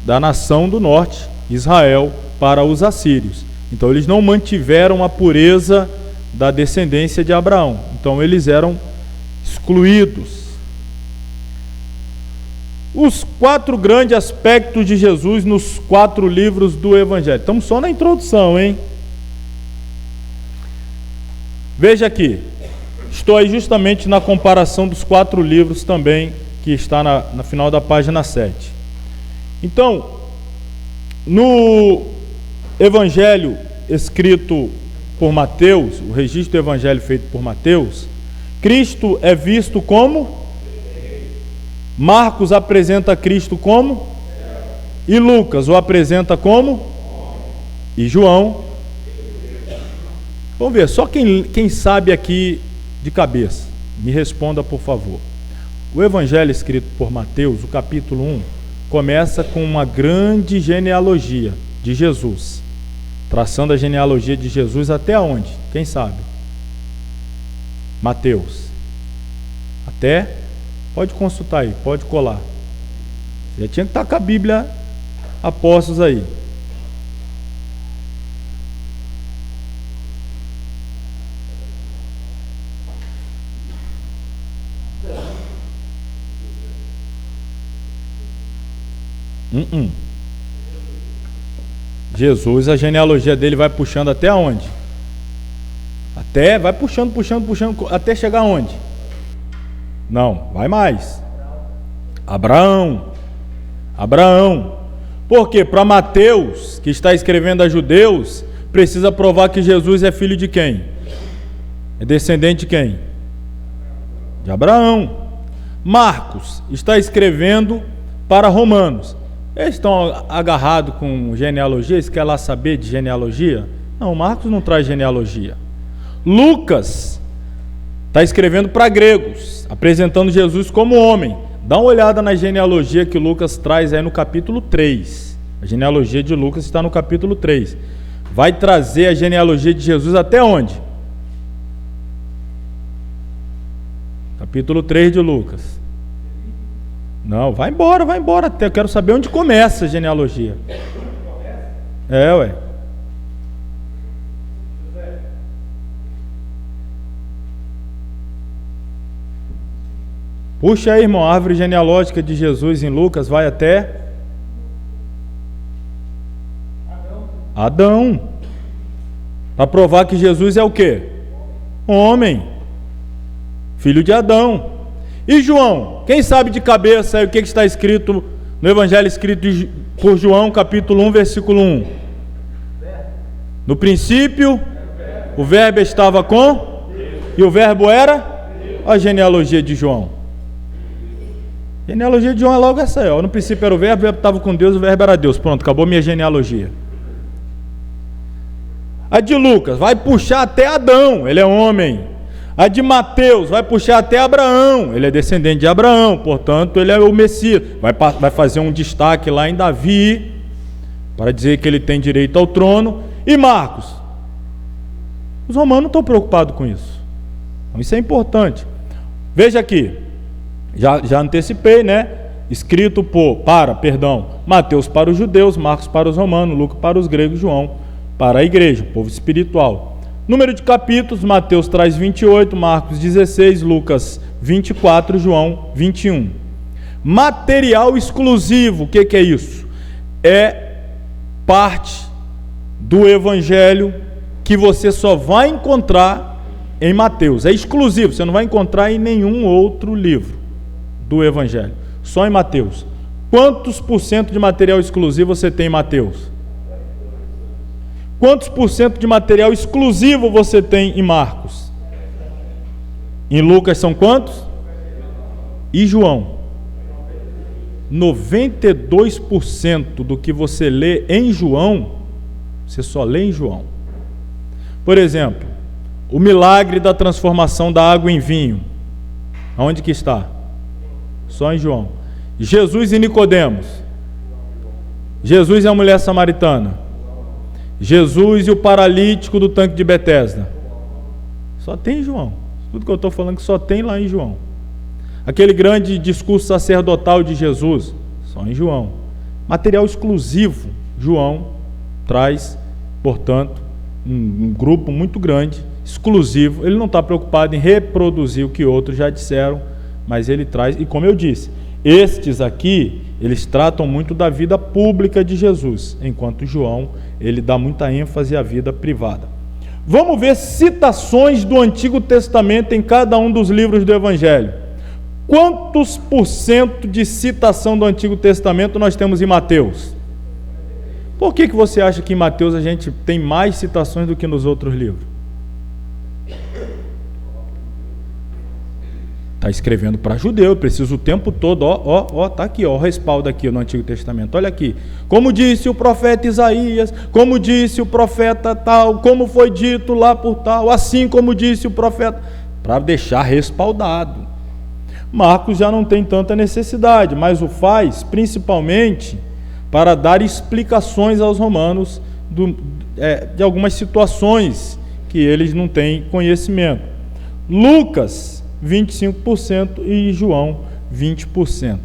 da nação do norte, Israel, para os assírios. Então eles não mantiveram a pureza da descendência de Abraão. Então eles eram excluídos. Os 4 grandes aspectos de Jesus nos 4 livros do Evangelho. Estamos só na introdução, hein? Veja aqui. Estou aí justamente na comparação dos 4 livros também, que está na final da página 7. Então, no Evangelho escrito por Mateus, o registro do Evangelho feito por Mateus, Cristo é visto como? Marcos apresenta Cristo como? E Lucas o apresenta como? E João? Vamos ver, só quem sabe aqui de cabeça, me responda por favor. O Evangelho escrito por Mateus, o capítulo 1, começa com uma grande genealogia de Jesus, traçando a genealogia de Jesus até onde? Quem sabe? Mateus. Até? Pode consultar aí, pode colar. Já tinha que estar com a Bíblia a postos aí. Jesus, a genealogia dele vai puxando até onde? Vai puxando, até chegar onde? Não, vai mais. Abraão. Por quê? Para Mateus, que está escrevendo a judeus, precisa provar que Jesus é filho de quem? É descendente de quem? De Abraão. Marcos está escrevendo para romanos. Eles estão agarrados com genealogia, eles querem lá saber de genealogia? Não, Marcos não traz genealogia. Lucas está escrevendo para gregos, apresentando Jesus como homem. Dá uma olhada na genealogia que Lucas traz aí no capítulo 3. A genealogia de Lucas está no capítulo 3. Vai trazer a genealogia de Jesus até onde? Capítulo 3 de Lucas. Não, vai embora, até eu quero saber onde começa a genealogia. Ué. Puxa aí, irmão, a árvore genealógica de Jesus em Lucas vai até Adão. Para provar que Jesus é o quê? Homem. Filho de Adão. E João? Quem sabe de cabeça aí o que está escrito no Evangelho escrito por João, capítulo 1, versículo 1? No princípio, o verbo estava com? E o verbo era? Olha a genealogia de João. A genealogia de João é logo essa aí, ó. No princípio era o verbo estava com Deus, o verbo era Deus. Pronto, acabou minha genealogia. A de Lucas vai puxar até Adão, ele é homem. A de Mateus vai puxar até Abraão, ele é descendente de Abraão, portanto ele é o Messias. Vai fazer um destaque lá em Davi, para dizer que ele tem direito ao trono. E Marcos? Os romanos não estão preocupados com isso. Então isso é importante. Veja aqui, já antecipei, né? Escrito Mateus para os judeus, Marcos para os romanos, Lucas para os gregos, João para a igreja, o povo espiritual. Número de capítulos, Mateus traz 28, Marcos 16, Lucas 24, João 21. Material exclusivo, o que é isso? É parte do Evangelho que você só vai encontrar em Mateus. É exclusivo, você não vai encontrar em nenhum outro livro do Evangelho, só em Mateus. Quantos por cento de material exclusivo você tem em Mateus? Quantos por cento de material exclusivo você tem em Marcos? Em Lucas são quantos? E João? 92% do que você lê em João, você só lê em João. Por exemplo, o milagre da transformação da água em vinho. Aonde que está? Só em João. Jesus e Nicodemos. Jesus e a mulher samaritana. Jesus e o paralítico do tanque de Betesda. Só tem em João. Tudo que eu estou falando que só tem lá em João. Aquele grande discurso sacerdotal de Jesus, só em João. Material exclusivo, João traz, portanto, um grupo muito grande, exclusivo. Ele não está preocupado em reproduzir o que outros já disseram, mas ele traz, e como eu disse, estes aqui, eles tratam muito da vida pública de Jesus, enquanto João, ele dá muita ênfase à vida privada. Vamos ver citações do Antigo Testamento em cada um dos livros do Evangelho. Quantos por cento de citação do Antigo Testamento nós temos em Mateus? Por que você acha que em Mateus a gente tem mais citações do que nos outros livros? Está escrevendo para judeu, precisa o tempo todo, está aqui, o respaldo aqui no Antigo Testamento, olha aqui, como disse o profeta Isaías, como disse o profeta tal, como foi dito lá por tal, assim como disse o profeta, para deixar respaldado. Marcos já não tem tanta necessidade, mas o faz principalmente para dar explicações aos romanos de algumas situações que eles não têm conhecimento. Lucas, 25% e João, 20%.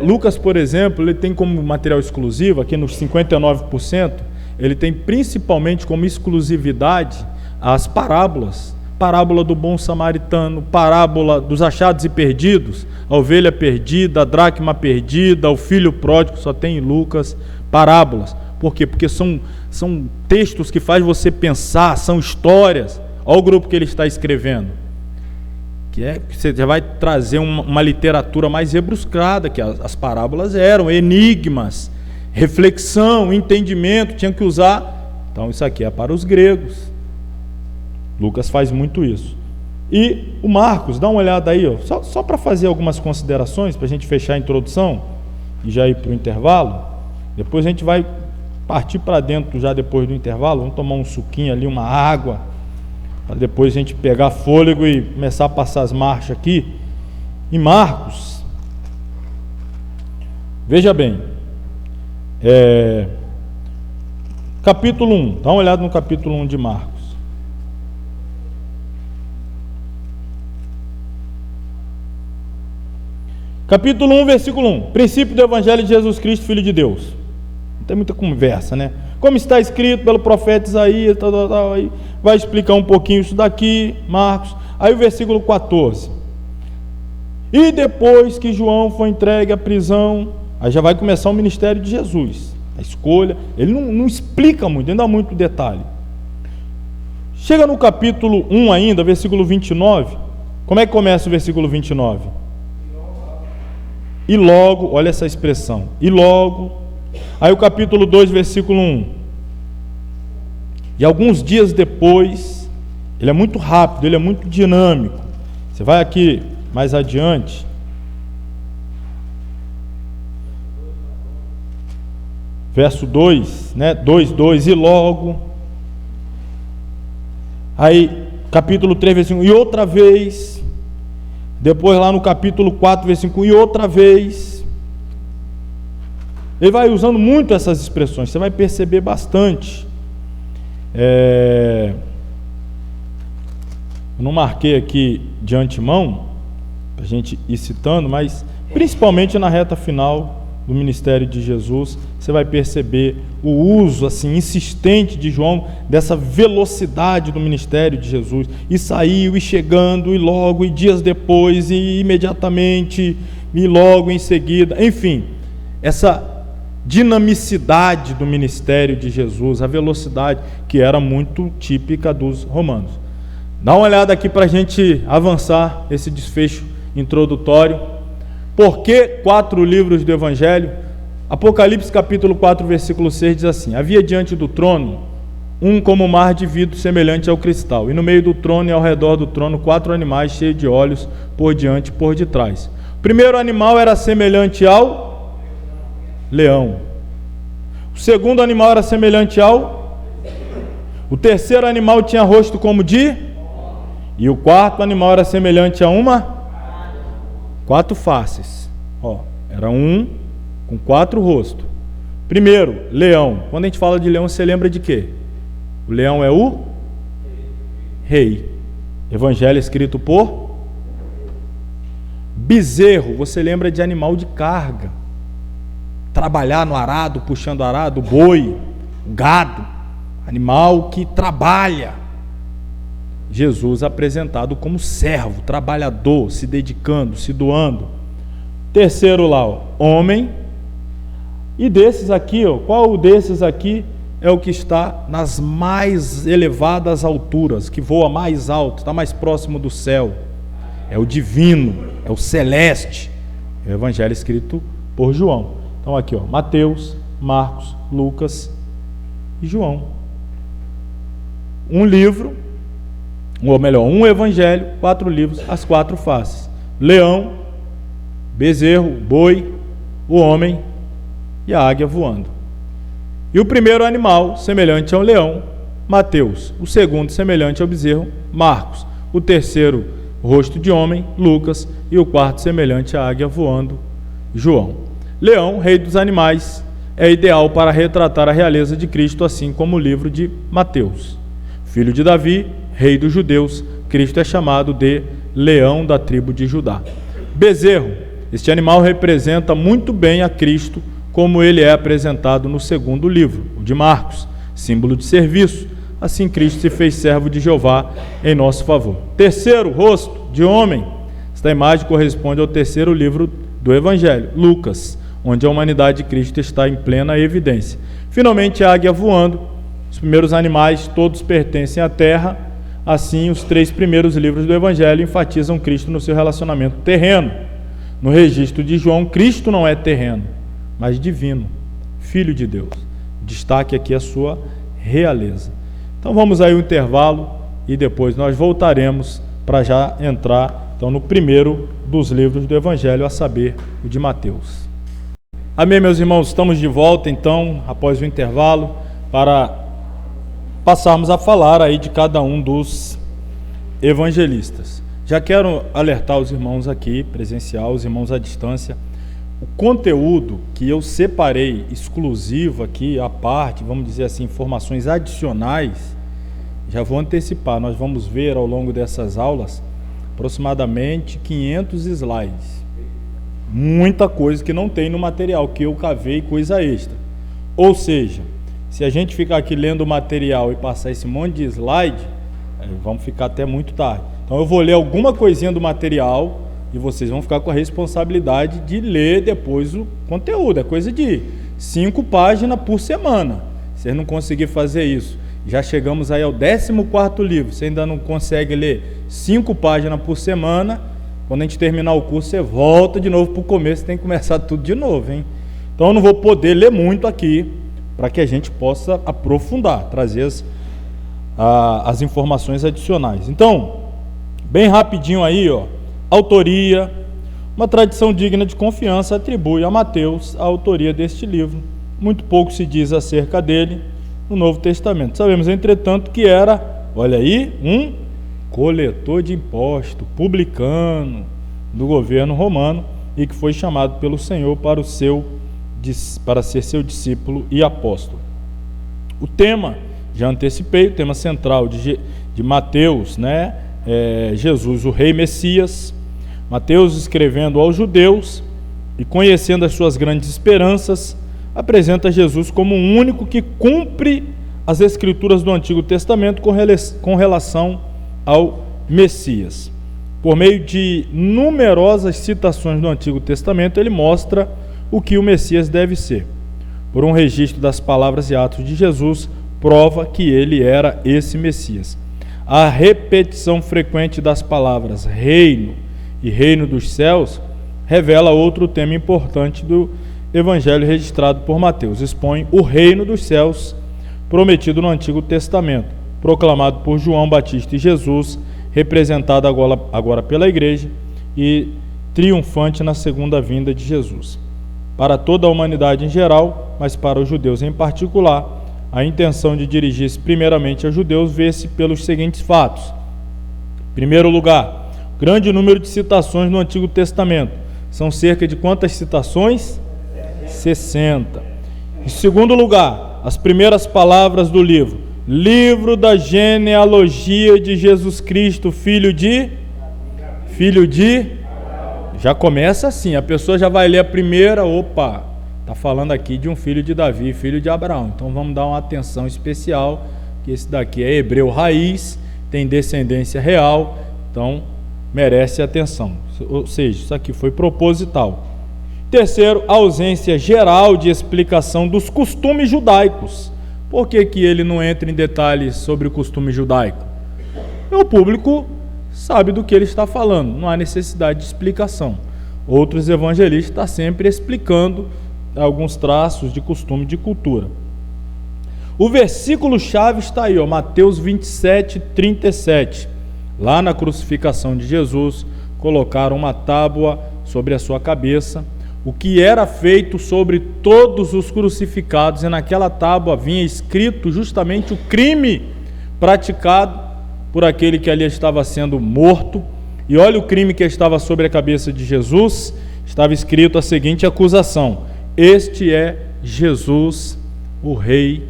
Lucas, por exemplo, ele tem como material exclusivo, aqui nos 59%, ele tem principalmente como exclusividade as parábolas. Parábola do bom samaritano, parábola dos achados e perdidos, a ovelha perdida, a dracma perdida, o filho pródigo, só tem em Lucas parábolas. Por quê? Porque são textos que fazem você pensar, são histórias. Olha o grupo que ele está escrevendo. Que você já vai trazer uma literatura mais rebruscada, que as parábolas eram, enigmas, reflexão, entendimento, tinha que usar. Então isso aqui é para os gregos. Lucas faz muito isso. E o Marcos, dá uma olhada aí, só para fazer algumas considerações, para a gente fechar a introdução e já ir para o intervalo. Depois a gente vai partir para dentro já depois do intervalo, vamos tomar um suquinho ali, uma água, para depois a gente pegar fôlego e começar a passar as marchas aqui. Em Marcos, veja bem, capítulo 1, dá uma olhada no capítulo 1 de Marcos. Capítulo 1, versículo 1. Princípio do Evangelho de Jesus Cristo, Filho de Deus. Não tem muita conversa, né? Como está escrito pelo profeta Isaías, aí vai explicar um pouquinho isso daqui, Marcos. Aí o versículo 14. E depois que João foi entregue à prisão, aí já vai começar o ministério de Jesus. A escolha, ele não explica muito, não dá muito detalhe. Chega no capítulo 1 ainda, versículo 29. Como é que começa o versículo 29? E logo, olha essa expressão, e logo, aí o capítulo 2, versículo 1, e alguns dias depois, ele é muito rápido, ele é muito dinâmico, você vai aqui mais adiante, verso 2, né, 2, e logo, aí capítulo 3, versículo 1, e outra vez, depois lá no capítulo 4, versículo 1, e outra vez. Ele vai usando muito essas expressões, você vai perceber bastante. Eu não marquei aqui de antemão, para a gente ir citando, mas principalmente na reta final do ministério de Jesus, você vai perceber o uso assim insistente de João, dessa velocidade do ministério de Jesus, e saiu, e chegando, e logo, e dias depois, e imediatamente, e logo em seguida, enfim, essa dinamicidade do ministério de Jesus, a velocidade que era muito típica dos romanos. Dá uma olhada aqui para a gente avançar esse desfecho introdutório. Por que 4 livros do Evangelho? Apocalipse capítulo 4, versículo 6 diz assim: havia diante do trono um como mar de vidro semelhante ao cristal, e no meio do trono e ao redor do trono 4 animais cheios de olhos por diante e por detrás. O primeiro animal era semelhante ao leão. O segundo animal era semelhante ao... O terceiro animal tinha rosto como de... E o quarto animal era semelhante a uma... 4 faces. Era um com 4 rostos. Primeiro, leão. Quando a gente fala de leão, você lembra de quê? O leão é o rei. Evangelho escrito por bezerro. Você lembra de animal de carga. Trabalhar no arado, puxando arado, boi, gado. Animal que trabalha. Jesus apresentado como servo, trabalhador, se dedicando, se doando. Terceiro lá, homem. E desses aqui, qual desses aqui é o que está nas mais elevadas alturas, que voa mais alto, está mais próximo do céu? É o divino, é o celeste. É o evangelho escrito por João. Então aqui, Mateus, Marcos, Lucas e João. Um livro, ou melhor, um evangelho, 4 livros, as 4 faces. Leão, bezerro, boi, o homem e a águia voando. E o primeiro animal, semelhante ao leão, Mateus. O segundo, semelhante ao bezerro, Marcos. O terceiro, rosto de homem, Lucas. E o quarto, semelhante à águia voando, João. Leão, rei dos animais, é ideal para retratar a realeza de Cristo, assim como o livro de Mateus. Filho de Davi, rei dos judeus, Cristo é chamado de leão da tribo de Judá. Bezerro, este animal representa muito bem a Cristo, como ele é apresentado no segundo livro, o de Marcos, símbolo de serviço. Assim Cristo se fez servo de Jeová em nosso favor. Terceiro, rosto de homem. Esta imagem corresponde ao terceiro livro do Evangelho, Lucas, onde a humanidade de Cristo está em plena evidência. Finalmente, a águia voando. Os primeiros animais todos pertencem à terra. Assim, os 3 primeiros livros do Evangelho enfatizam Cristo no seu relacionamento terreno. No registro de João, Cristo não é terreno, mas divino, Filho de Deus. Destaque aqui a sua realeza. Então vamos aí ao intervalo e depois nós voltaremos para já entrar então, no primeiro dos livros do Evangelho, a saber, o de Mateus. Amém, meus irmãos? Estamos de volta então, após o intervalo, para passarmos a falar aí de cada um dos evangelistas. Já quero alertar os irmãos aqui, presencial, os irmãos à distância, o conteúdo que eu separei exclusivo aqui, à parte, vamos dizer assim, informações adicionais, já vou antecipar, nós vamos ver ao longo dessas aulas aproximadamente 500 slides. Muita coisa que não tem no material, que eu cavei, coisa extra. Ou seja, se a gente ficar aqui lendo o material e passar esse monte de slide, vamos ficar até muito tarde. Então eu vou ler alguma coisinha do material e vocês vão ficar com a responsabilidade de ler depois o conteúdo. É coisa de 5 páginas por semana. Se vocês não conseguirem fazer isso, já chegamos aí ao 14º livro. Você ainda não consegue ler 5 páginas por semana, quando a gente terminar o curso, você volta de novo para o começo, tem que começar tudo de novo, hein? Então eu não vou poder ler muito aqui, para que a gente possa aprofundar, trazer as informações adicionais. Então, bem rapidinho aí, autoria. Uma tradição digna de confiança atribui a Mateus a autoria deste livro. Muito pouco se diz acerca dele no Novo Testamento. Sabemos, entretanto, que era, olha aí, um coletor de impostos, publicano do governo romano, e que foi chamado pelo Senhor para ser seu discípulo e apóstolo. O tema, já antecipei, o tema central de Mateus, Jesus, o Rei Messias. Mateus, escrevendo aos judeus e conhecendo as suas grandes esperanças, apresenta Jesus como o único que cumpre as escrituras do Antigo Testamento com relação ao Messias. Por meio de numerosas citações do Antigo Testamento, ele mostra o que o Messias deve ser. Por um registro das palavras e atos de Jesus, prova que ele era esse Messias. A repetição frequente das palavras reino e reino dos céus revela outro tema importante do Evangelho registrado por Mateus. Expõe o reino dos céus prometido no Antigo Testamento, proclamado por João Batista e Jesus, representado agora pela Igreja e triunfante na segunda vinda de Jesus. Para toda a humanidade em geral, mas para os judeus em particular, a intenção de dirigir-se primeiramente a judeus vê-se pelos seguintes fatos. Em primeiro lugar, grande número de citações no Antigo Testamento. São cerca de quantas citações? 60. Em segundo lugar, as primeiras palavras do livro da genealogia de Jesus Cristo, filho de... Já começa assim, a pessoa já vai ler a primeira, opa, está falando aqui de um filho de Davi, filho de Abraão. Então vamos dar uma atenção especial, que esse daqui é hebreu raiz, tem descendência real, então merece atenção. Ou seja, isso aqui foi proposital. Terceiro, a ausência geral de explicação dos costumes judaicos. Por que que ele não entra em detalhes sobre o costume judaico? O público sabe do que ele está falando, não há necessidade de explicação. Outros evangelistas estão sempre explicando alguns traços de costume, de cultura. O versículo-chave está aí, Mateus 27, 37. Lá na crucificação de Jesus, colocaram uma tábua sobre a sua cabeça, o que era feito sobre todos os crucificados, e naquela tábua vinha escrito justamente o crime praticado por aquele que ali estava sendo morto. E olha o crime que estava sobre a cabeça de Jesus, estava escrito a seguinte acusação: este é Jesus, o rei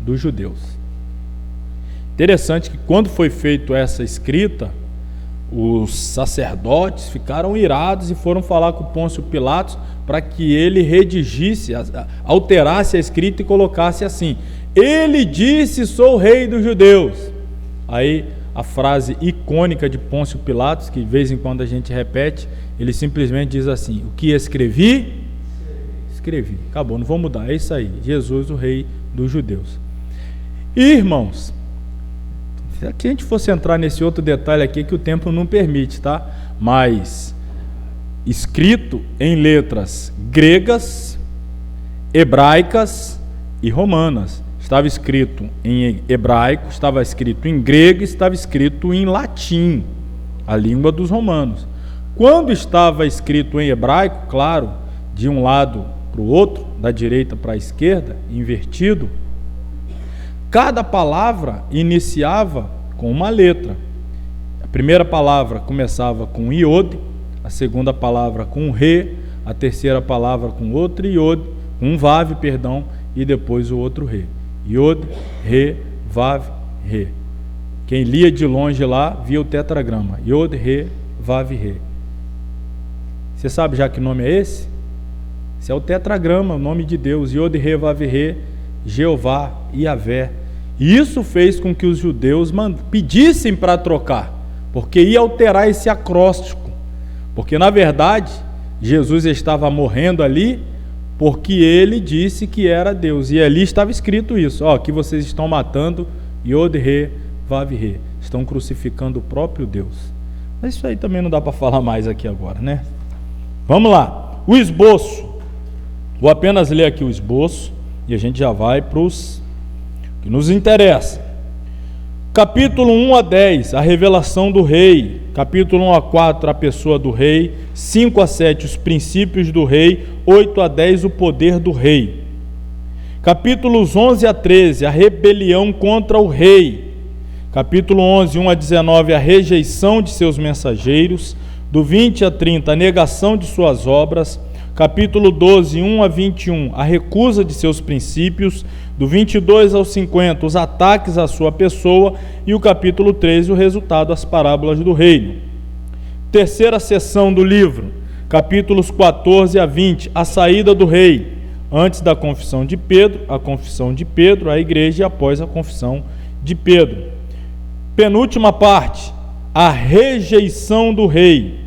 dos judeus. Interessante que quando foi feita essa escrita, os sacerdotes ficaram irados e foram falar com Pôncio Pilatos para que ele redigisse, alterasse a escrita e colocasse assim: ele disse, sou o rei dos judeus. Aí a frase icônica de Pôncio Pilatos, que de vez em quando a gente repete, ele simplesmente diz assim: o que escrevi, escrevi. Acabou, não vou mudar, é isso aí, Jesus, o rei dos judeus. E, irmãos, se a gente fosse entrar nesse outro detalhe aqui que o tempo não permite, tá? Mas escrito em letras gregas, hebraicas e romanas. Estava escrito em hebraico, estava escrito em grego, estava escrito em latim, a língua dos romanos. Quando estava escrito em hebraico, claro, de um lado para o outro, da direita para a esquerda, invertido, cada palavra iniciava com uma letra. A primeira palavra começava com iod, a segunda palavra com re, a terceira palavra com outro iod, com um vav, perdão, e depois o outro re. Iod, re, vav, re. Quem lia de longe lá via o tetragrama. Iod, re, vav, re. Você sabe já que nome é esse? Esse é o tetragrama, o nome de Deus. Iod, re, vav, re, Jeová, Yavé. E isso fez com que os judeus pedissem para trocar, porque ia alterar esse acróstico. Porque, na verdade, Jesus estava morrendo ali porque ele disse que era Deus. E ali estava escrito isso, que vocês estão matando Yod, Re, Vav, Re. Estão crucificando o próprio Deus. Mas isso aí também não dá para falar mais aqui agora, né? Vamos lá. O esboço. Vou apenas ler aqui o esboço e a gente já vai para os que nos interessa. Capítulo 1 a 10, a revelação do rei. Capítulo 1 a 4, a pessoa do rei. 5 a 7, os princípios do rei. 8 a 10, o poder do rei. Capítulos 11 a 13, a rebelião contra o rei. Capítulo 11, 1 a 19, a rejeição de seus mensageiros. Do 20 a 30, a negação de suas obras. Capítulo 12, 1 a 21, a recusa de seus princípios. Do 22 ao 50, os ataques à sua pessoa. E o capítulo 13, o resultado, as parábolas do reino. Terceira seção do livro, capítulos 14 a 20, a saída do rei. Antes da confissão de Pedro, a confissão de Pedro, a igreja, e após a confissão de Pedro. Penúltima parte, a rejeição do rei.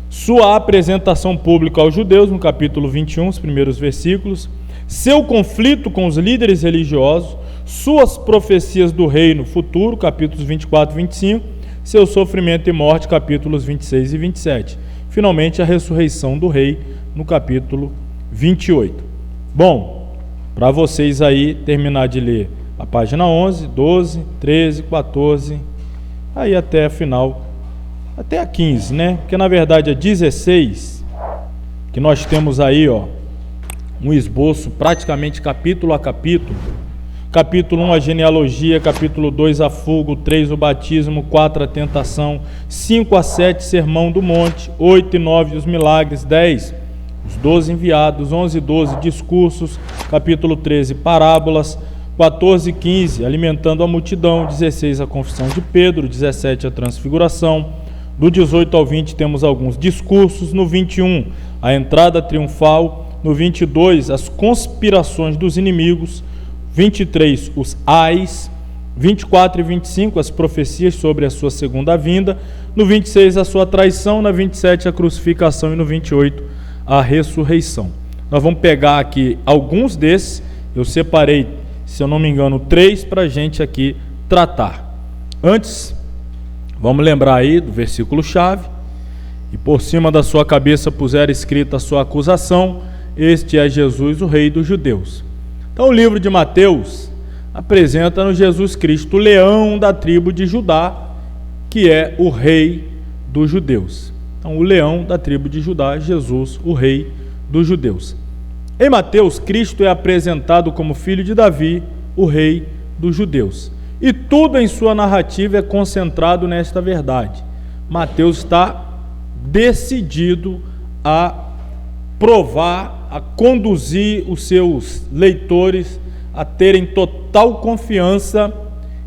Sua apresentação pública aos judeus, no capítulo 21, os primeiros versículos. Seu conflito com os líderes religiosos. Suas profecias do reino futuro, capítulos 24 e 25. Seu sofrimento e morte, capítulos 26 e 27. Finalmente, a ressurreição do rei, no capítulo 28. Bom, para vocês aí terminar de ler a página 11, 12, 13, 14, aí até a final, até a 15, né? Porque na verdade a 16, que nós temos aí, ó, um esboço praticamente capítulo a capítulo. Capítulo 1, a genealogia. Capítulo 2, a fuga. 3, o batismo. 4, a tentação. 5 a 7, sermão do monte. 8 e 9, os milagres. 10, os 12 enviados. 11 e 12, discursos. Capítulo 13, parábolas. 14 e 15, alimentando a multidão. 16, a confissão de Pedro. 17, a transfiguração. Do 18 ao 20 temos alguns discursos. No 21, a entrada triunfal. No 22, as conspirações dos inimigos. 23, os ais. 24 e 25, as profecias sobre a sua segunda vinda. No 26, a sua traição. No 27, a crucificação. E no 28, a ressurreição. Nós vamos pegar aqui alguns desses. Eu separei, se eu não me engano, 3 para a gente aqui tratar. Antes, vamos lembrar aí do versículo-chave. E por cima da sua cabeça puseram escrita a sua acusação: este é Jesus, o Rei dos Judeus. Então o livro de Mateus apresenta-nos Jesus Cristo, o leão da tribo de Judá, que é o Rei dos Judeus. Então o leão da tribo de Judá, Jesus, o Rei dos Judeus. Em Mateus, Cristo é apresentado como filho de Davi, o Rei dos Judeus. E tudo em sua narrativa é concentrado nesta verdade. Mateus está decidido a provar, a conduzir os seus leitores a terem total confiança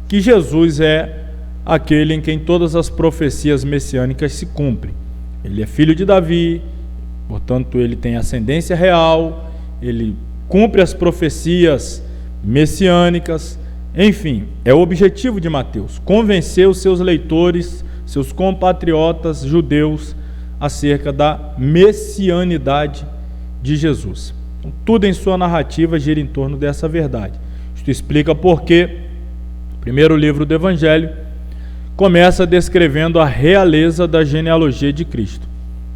que Jesus é aquele em quem todas as profecias messiânicas se cumprem. Ele é filho de Davi, portanto ele tem ascendência real, ele cumpre as profecias messiânicas, enfim, é o objetivo de Mateus, convencer os seus leitores, seus compatriotas judeus, acerca da messianidade de Jesus. Então, tudo em sua narrativa gira em torno dessa verdade. Isto explica porque o primeiro livro do Evangelho começa descrevendo a realeza da genealogia de Cristo,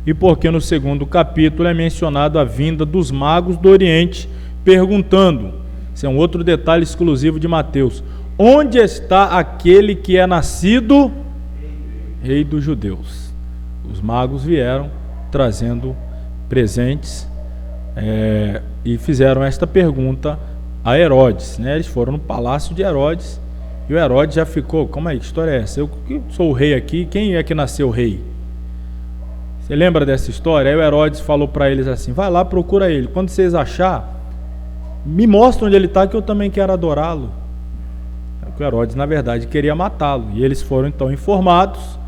e porque no segundo capítulo é mencionado a vinda dos magos do Oriente, perguntando, esse é um outro detalhe exclusivo de Mateus: onde está aquele que é nascido Rei dos Judeus? Os magos vieram trazendo presentes e fizeram esta pergunta a Herodes, né? Eles foram no palácio de Herodes e o Herodes já ficou: como é que história é essa? Eu sou o rei aqui, quem é que nasceu rei? Você lembra dessa história? Aí o Herodes falou para eles assim: vai lá, procura ele, quando vocês achar, me mostra onde ele está, que eu também quero adorá-lo. O Herodes na verdade queria matá-lo, e eles foram então informados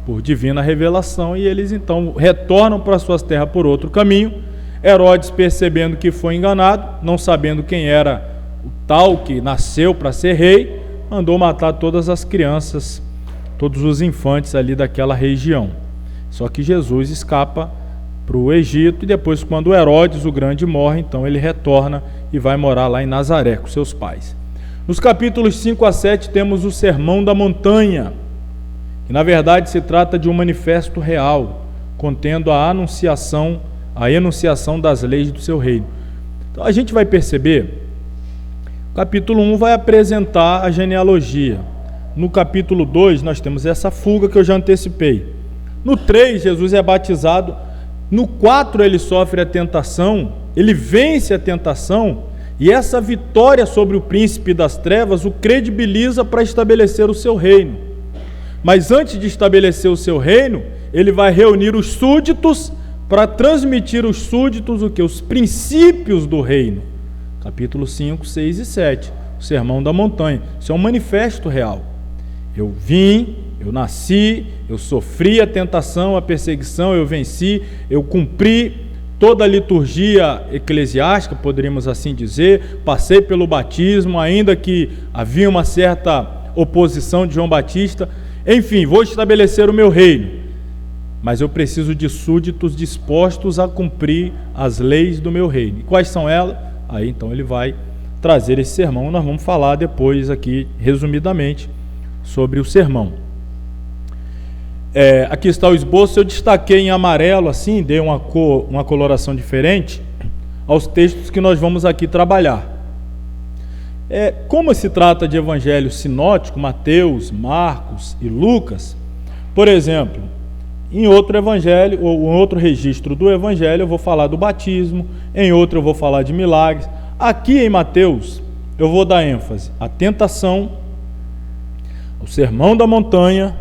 por divina revelação, e eles então retornam para suas terras por outro caminho. Herodes, percebendo que foi enganado, não sabendo quem era o tal que nasceu para ser rei, mandou matar todas as crianças, todos os infantes ali daquela região. Só que Jesus escapa para o Egito, e depois, quando Herodes o Grande morre, então ele retorna e vai morar lá em Nazaré com seus pais. Nos capítulos 5 a 7 temos o Sermão da Montanha, que na verdade se trata de um manifesto real, contendo a enunciação das leis do seu reino. Então a gente vai perceber, o capítulo 1 vai apresentar a genealogia. No capítulo 2 nós temos essa fuga que eu já antecipei. No 3 Jesus é batizado. No 4 ele sofre a tentação, ele vence a tentação, e essa vitória sobre o príncipe das trevas o credibiliza para estabelecer o seu reino. Mas antes de estabelecer o seu reino, ele vai reunir os súditos para transmitir aos súditos o que? Os princípios do reino. Capítulo 5, 6 e 7, o Sermão da Montanha. Isso é um manifesto real. Eu vim, eu nasci, eu sofri a tentação, a perseguição, eu venci, eu cumpri toda a liturgia eclesiástica, poderíamos assim dizer, passei pelo batismo, ainda que havia uma certa oposição de João Batista, enfim, vou estabelecer o meu reino, mas eu preciso de súditos dispostos a cumprir as leis do meu reino. E quais são elas? Aí então ele vai trazer esse sermão, nós vamos falar depois aqui, resumidamente, sobre o sermão. Aqui está o esboço, eu destaquei em amarelo, assim, dei uma coloração diferente aos textos que nós vamos aqui trabalhar. Como se trata de evangelho sinótico, Mateus, Marcos e Lucas, por exemplo, em outro evangelho, ou em outro registro do evangelho, eu vou falar do batismo, em outro eu vou falar de milagres. Aqui em Mateus, eu vou dar ênfase à tentação, ao sermão da montanha,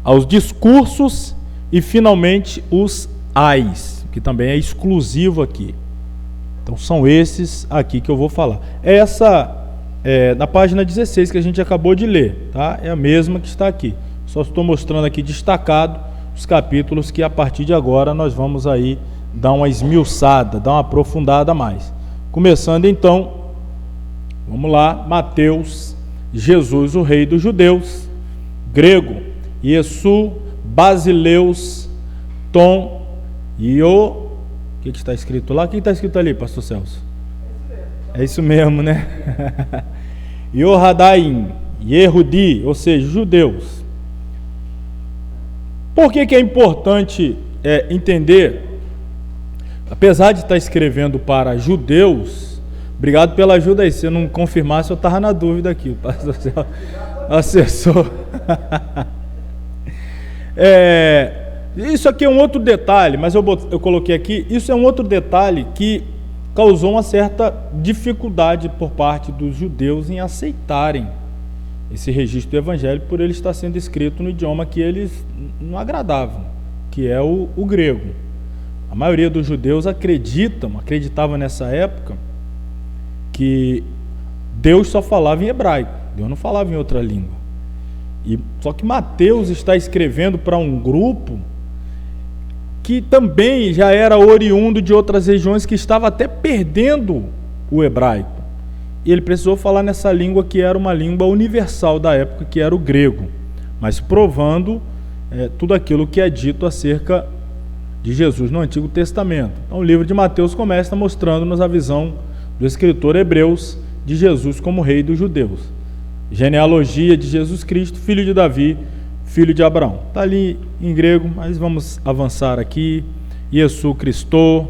aos discursos e, finalmente, os ais, que também é exclusivo aqui. Então, são esses aqui que eu vou falar. Essa é na página 16 que a gente acabou de ler, tá? É a mesma que está aqui. Só estou mostrando aqui destacado os capítulos que, a partir de agora, nós vamos aí dar uma esmiuçada, dar uma aprofundada a mais. Começando, então, vamos lá, Mateus, Jesus, o rei dos judeus, grego, Iesu, Basileus, Tom, o que está escrito lá? O que está escrito ali, pastor Celso? É isso mesmo, né? Yohadaim, Yehudi, ou seja, judeus. Por que é importante entender, apesar de estar escrevendo para judeus, obrigado pela ajuda aí, se eu não confirmasse eu estava na dúvida aqui, o pastor Celso acessou. Isso aqui é um outro detalhe, mas eu coloquei aqui, isso é um outro detalhe que causou uma certa dificuldade por parte dos judeus em aceitarem esse registro do evangelho, por ele estar sendo escrito no idioma que eles não agradavam, que é o grego. A maioria dos judeus acreditava nessa época que Deus só falava em hebraico, Deus não falava em outra língua. Só que Mateus está escrevendo para um grupo que também já era oriundo de outras regiões, que estava até perdendo o hebraico. E ele precisou falar nessa língua que era uma língua universal da época, que era o grego, mas provando tudo aquilo que é dito acerca de Jesus no Antigo Testamento. Então o livro de Mateus começa mostrando-nos a visão do escritor Hebreus de Jesus como rei dos judeus. Genealogia de Jesus Cristo, filho de Davi, filho de Abraão. Está ali em grego, mas vamos avançar aqui. Iesu Cristo,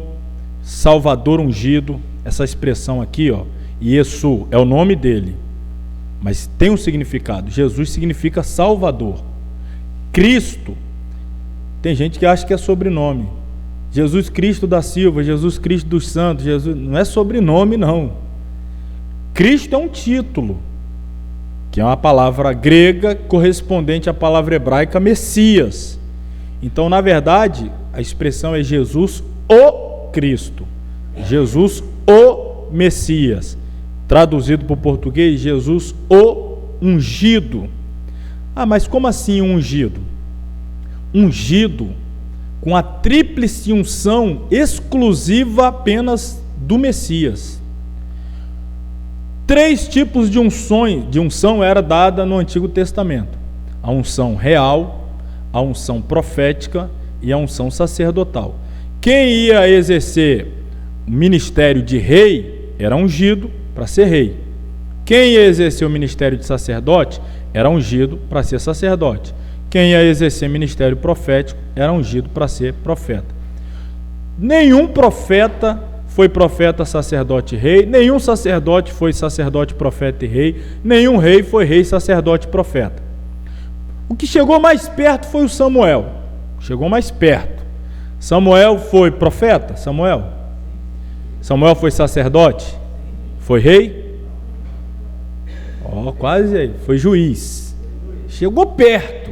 Salvador ungido. Essa expressão aqui, Iesu, é o nome dele, mas tem um significado. Jesus significa Salvador. Cristo, tem gente que acha que é sobrenome. Jesus Cristo da Silva, Jesus Cristo dos Santos, Jesus, não é sobrenome não. Cristo é um título, que é uma palavra grega correspondente à palavra hebraica Messias. Então, na verdade, a expressão é Jesus o Cristo, Jesus o Messias. Traduzido para o português, Jesus o ungido. Mas como assim ungido? Ungido com a tríplice unção exclusiva apenas do Messias. 3 tipos de unção era dada no Antigo Testamento: a unção real, a unção profética e a unção sacerdotal. Quem ia exercer o ministério de rei era ungido para ser rei. Quem ia exercer o ministério de sacerdote era ungido para ser sacerdote. Quem ia exercer o ministério profético era ungido para ser profeta. Nenhum profeta foi profeta, sacerdote e rei, nenhum sacerdote foi sacerdote, profeta e rei, nenhum rei foi rei, sacerdote e profeta. O que chegou mais perto foi o Samuel. Chegou mais perto. Samuel foi profeta? Samuel foi sacerdote? Foi rei? Quase aí. Foi juiz. Chegou perto.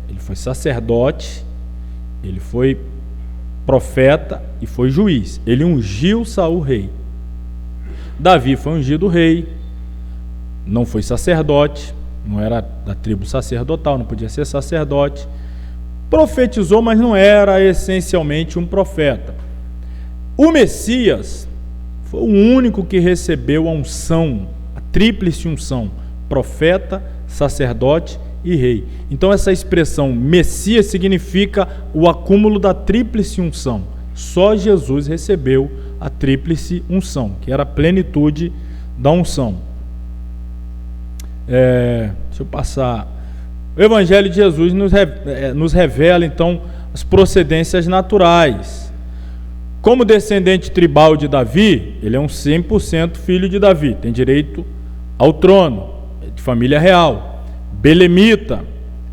Ele foi sacerdote, ele foi profeta e foi juiz. Ele ungiu Saul rei. Davi foi ungido rei, não foi sacerdote, não era da tribo sacerdotal, não podia ser sacerdote. Profetizou, mas não era essencialmente um profeta. O Messias foi o único que recebeu a unção, a tríplice unção, profeta, sacerdote e rei. Então essa expressão Messias significa o acúmulo da tríplice unção. Só Jesus recebeu a tríplice unção, que era a plenitude da unção. Deixa eu passar. O Evangelho de Jesus nos revela então as procedências naturais. Como descendente tribal de Davi, ele é um 100% filho de Davi, tem direito ao trono, é de família real. Belemita,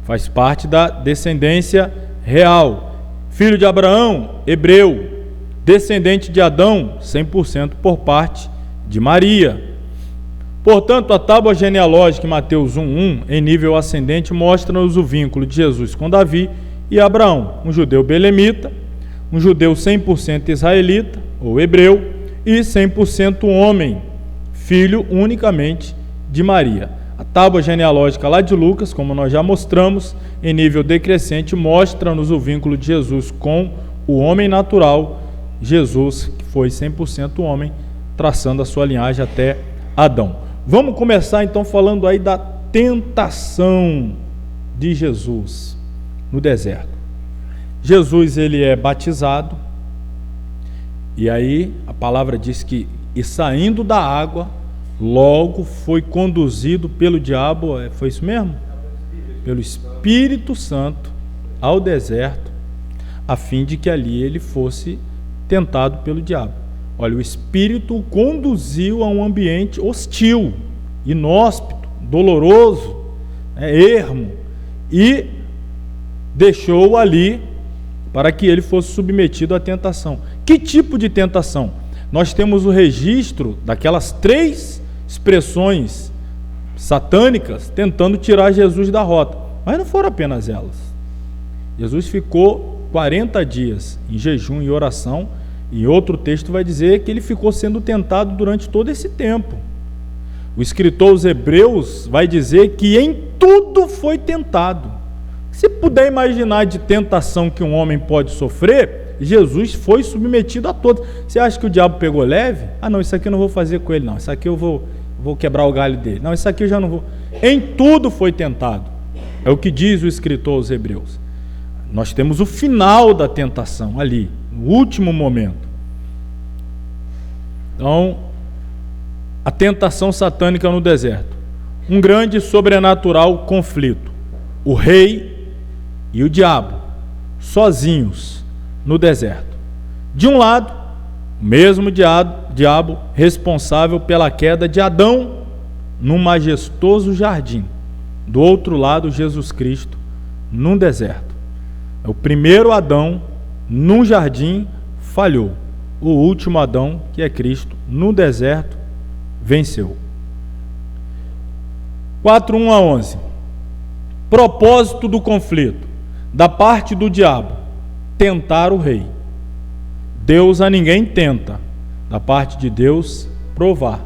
faz parte da descendência real. Filho de Abraão, hebreu. Descendente de Adão, 100% por parte de Maria. Portanto, a tábua genealógica em Mateus 1:1, em nível ascendente, mostra-nos o vínculo de Jesus com Davi e Abraão, um judeu belemita, um judeu 100% israelita, ou hebreu, e 100% homem, filho unicamente de Maria. A tábua genealógica lá de Lucas, como nós já mostramos, em nível decrescente, mostra-nos o vínculo de Jesus com o homem natural, Jesus, que foi 100% homem, traçando a sua linhagem até Adão. Vamos começar então falando aí da tentação de Jesus no deserto. Jesus, ele é batizado, e aí a palavra diz que, e saindo da água, logo foi conduzido pelo diabo, foi isso mesmo? Pelo Espírito Santo ao deserto, a fim de que ali ele fosse tentado pelo diabo. Olha, o Espírito o conduziu a um ambiente hostil, inóspito, doloroso, ermo, e deixou-o ali para que ele fosse submetido à tentação. Que tipo de tentação? Nós temos o registro daquelas 3 expressões satânicas tentando tirar Jesus da rota, mas não foram apenas elas. Jesus ficou 40 dias em jejum e oração, e outro texto vai dizer que ele ficou sendo tentado durante todo esse tempo. O escritor aos Hebreus vai dizer que em tudo foi tentado. Se puder imaginar de tentação que um homem pode sofrer, Jesus foi submetido a todos. Você acha que o diabo pegou leve? Ah, não, isso aqui eu não vou fazer com ele, não. Isso aqui eu vou quebrar o galho dele. Não, isso aqui eu já não vou. Em tudo foi tentado. É o que diz o escritor aos Hebreus. Nós temos o final da tentação ali, no último momento. Então, a tentação satânica no deserto. Um grande e sobrenatural conflito. O rei e o diabo, sozinhos no deserto. De um lado, o mesmo diabo responsável pela queda de Adão num majestoso jardim. Do outro lado, Jesus Cristo num deserto. O primeiro Adão, num jardim, falhou. O último Adão, que é Cristo, no deserto, venceu. 4:1-11. Propósito do conflito. Da parte do diabo, tentar o rei. Deus a ninguém tenta. Da parte de Deus, provar.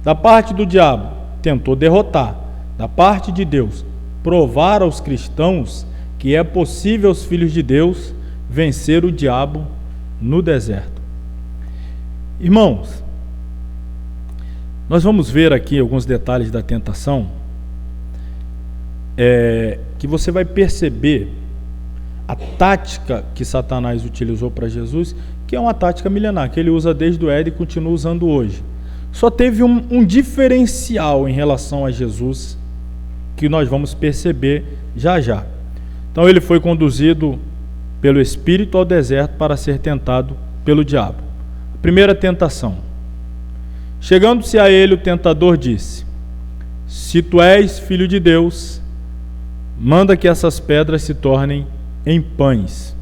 Da parte do diabo, tentou derrotar. Da parte de Deus, provar aos cristãos que é possível aos filhos de Deus vencer o diabo no deserto. Irmãos, nós vamos ver aqui alguns detalhes da tentação, que você vai perceber a tática que Satanás utilizou para Jesus, que é uma tática milenar, que ele usa desde o Éden e continua usando hoje. Só teve um diferencial em relação a Jesus, que nós vamos perceber já já. Então ele foi conduzido pelo Espírito ao deserto para ser tentado pelo diabo. A primeira tentação. Chegando-se a ele, o tentador disse: se tu és filho de Deus, manda que essas pedras se tornem em pães.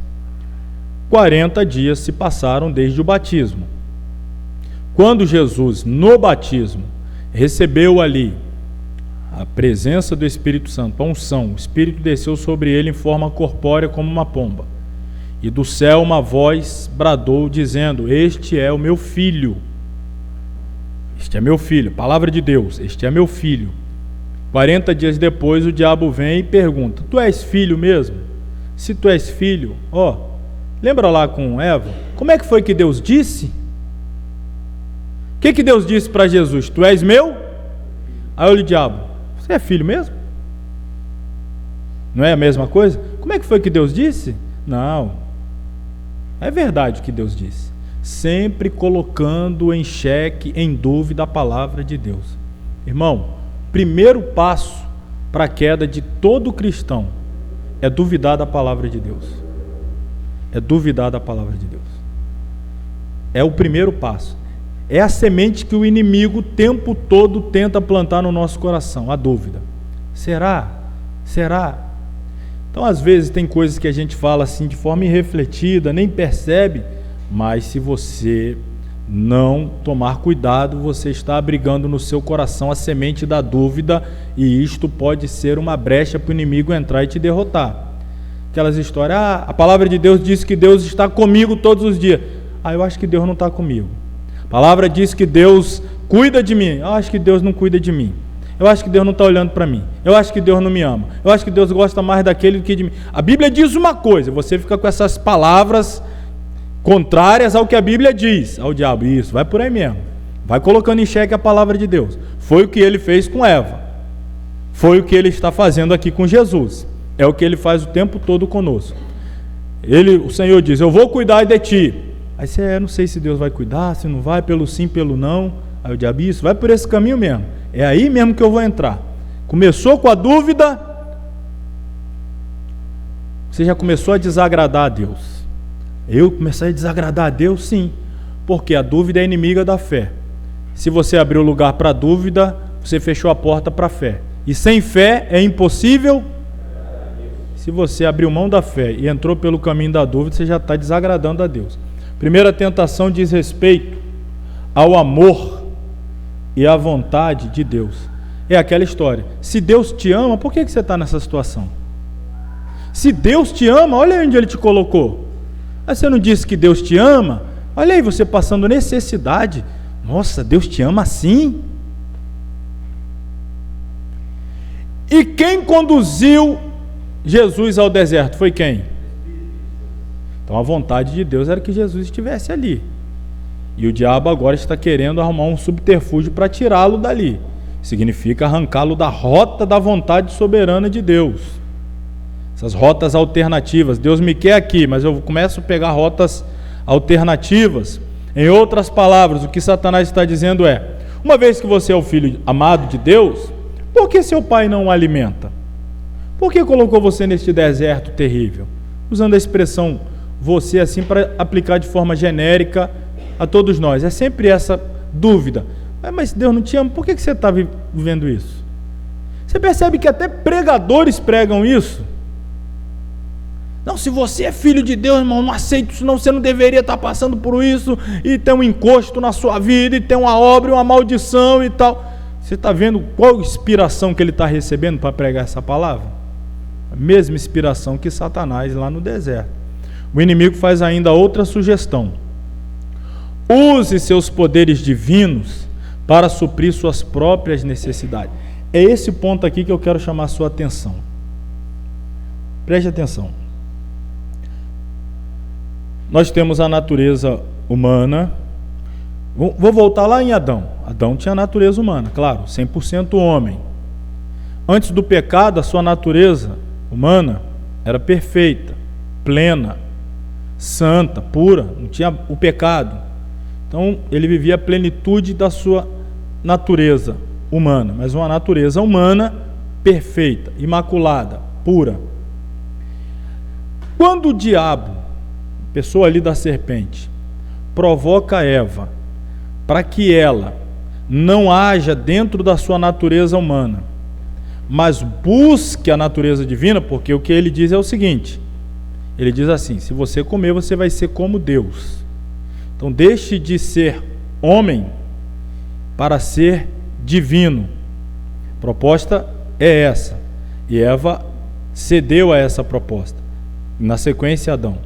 40 dias se passaram desde o batismo. Quando Jesus, no batismo, recebeu ali a presença do Espírito Santo, a unção, o Espírito desceu sobre ele em forma corpórea como uma pomba. E do céu uma voz bradou dizendo: este é o meu filho. Este é meu filho, palavra de Deus, este é meu filho. 40 dias depois o diabo vem e pergunta: tu és filho mesmo? Se tu és filho, lembra lá com Eva? Como é que foi que Deus disse? O que Deus disse para Jesus? Tu és meu? Aí olha o diabo: você é filho mesmo? Não é a mesma coisa? Como é que foi que Deus disse? Não, é verdade o que Deus disse. Sempre colocando em xeque, em dúvida a palavra de Deus. Irmão, primeiro passo para a queda de todo cristão é duvidar da palavra de Deus. É duvidar da palavra de Deus. É o primeiro passo. É a semente que o inimigo o tempo todo tenta plantar no nosso coração, a dúvida. Será? Será? Então, às vezes, tem coisas que a gente fala assim de forma irrefletida, nem percebe, mas se você não tomar cuidado, você está abrigando no seu coração a semente da dúvida, e isto pode ser uma brecha para o inimigo entrar e te derrotar. Aquelas histórias, a palavra de Deus diz que Deus está comigo todos os dias. Eu acho que Deus não está comigo. A palavra diz que Deus cuida de mim. Eu acho que Deus não cuida de mim. Eu acho que Deus não está olhando para mim. Eu acho que Deus não me ama. Eu acho que Deus gosta mais daquele do que de mim. A Bíblia diz uma coisa, você fica com essas palavras contrárias ao que a Bíblia diz. Ao diabo, isso, vai por aí mesmo. Vai colocando em xeque a palavra de Deus. Foi o que ele fez com Eva. Foi o que ele está fazendo aqui com Jesus. É o que ele faz o tempo todo conosco. O Senhor diz, eu vou cuidar de ti. Aí você, não sei se Deus vai cuidar, se não vai, pelo sim, pelo não. Aí o diabo, isso, vai por esse caminho mesmo. É aí mesmo que eu vou entrar. Começou com a dúvida, você já começou a desagradar a Deus. Eu comecei a desagradar a Deus, sim. Porque a dúvida é inimiga da fé. Se você abriu lugar para a dúvida, você fechou a porta para a fé. E sem fé é impossível. Se você abriu mão da fé e entrou pelo caminho da dúvida, você já está desagradando a Deus. Primeira tentação diz respeito ao amor e à vontade de Deus. É aquela história. Se Deus te ama, por que você está nessa situação? Se Deus te ama, olha onde Ele te colocou. Mas você não disse que Deus te ama? Olha aí, você passando necessidade. Nossa, Deus te ama assim? E quem conduziu Jesus ao deserto foi quem? Então a vontade de Deus era que Jesus estivesse ali. E o diabo agora está querendo arrumar um subterfúgio para tirá-lo dali. Significa arrancá-lo da rota da vontade soberana de Deus. Essas rotas alternativas. Deus me quer aqui, mas eu começo a pegar rotas alternativas. Em outras palavras, o que Satanás está dizendo é, uma vez que você é o filho amado de Deus, por que seu pai não o alimenta? Por que colocou você neste deserto terrível? Usando a expressão você assim para aplicar de forma genérica a todos nós. É sempre essa dúvida. Mas Deus não te ama, por que você está vivendo isso? Você percebe que até pregadores pregam isso? Não, se você é filho de Deus, irmão, não aceita isso, não, você não deveria estar passando por isso, e tem um encosto na sua vida, e tem uma obra, uma maldição e tal. Você está vendo qual inspiração que ele está recebendo para pregar essa palavra? A mesma inspiração que Satanás lá no deserto. O inimigo faz ainda outra sugestão. Use seus poderes divinos para suprir suas próprias necessidades. É esse ponto aqui que eu quero chamar a sua atenção. Preste atenção. Nós temos a natureza humana. Vou voltar lá em Adão. Adão tinha a natureza humana, claro, 100% homem. Antes do pecado, a sua natureza humana era perfeita, plena, santa, pura, não tinha o pecado. Então, ele vivia a plenitude da sua natureza humana, mas uma natureza humana perfeita, imaculada, pura. Quando o diabo, pessoa ali da serpente, provoca Eva para que ela não haja dentro da sua natureza humana, mas busque a natureza divina, porque o que ele diz é o seguinte, ele diz assim, se você comer, você vai ser como Deus. Então deixe de ser homem para ser divino. A proposta é essa. E Eva cedeu a essa proposta. Na sequência, Adão.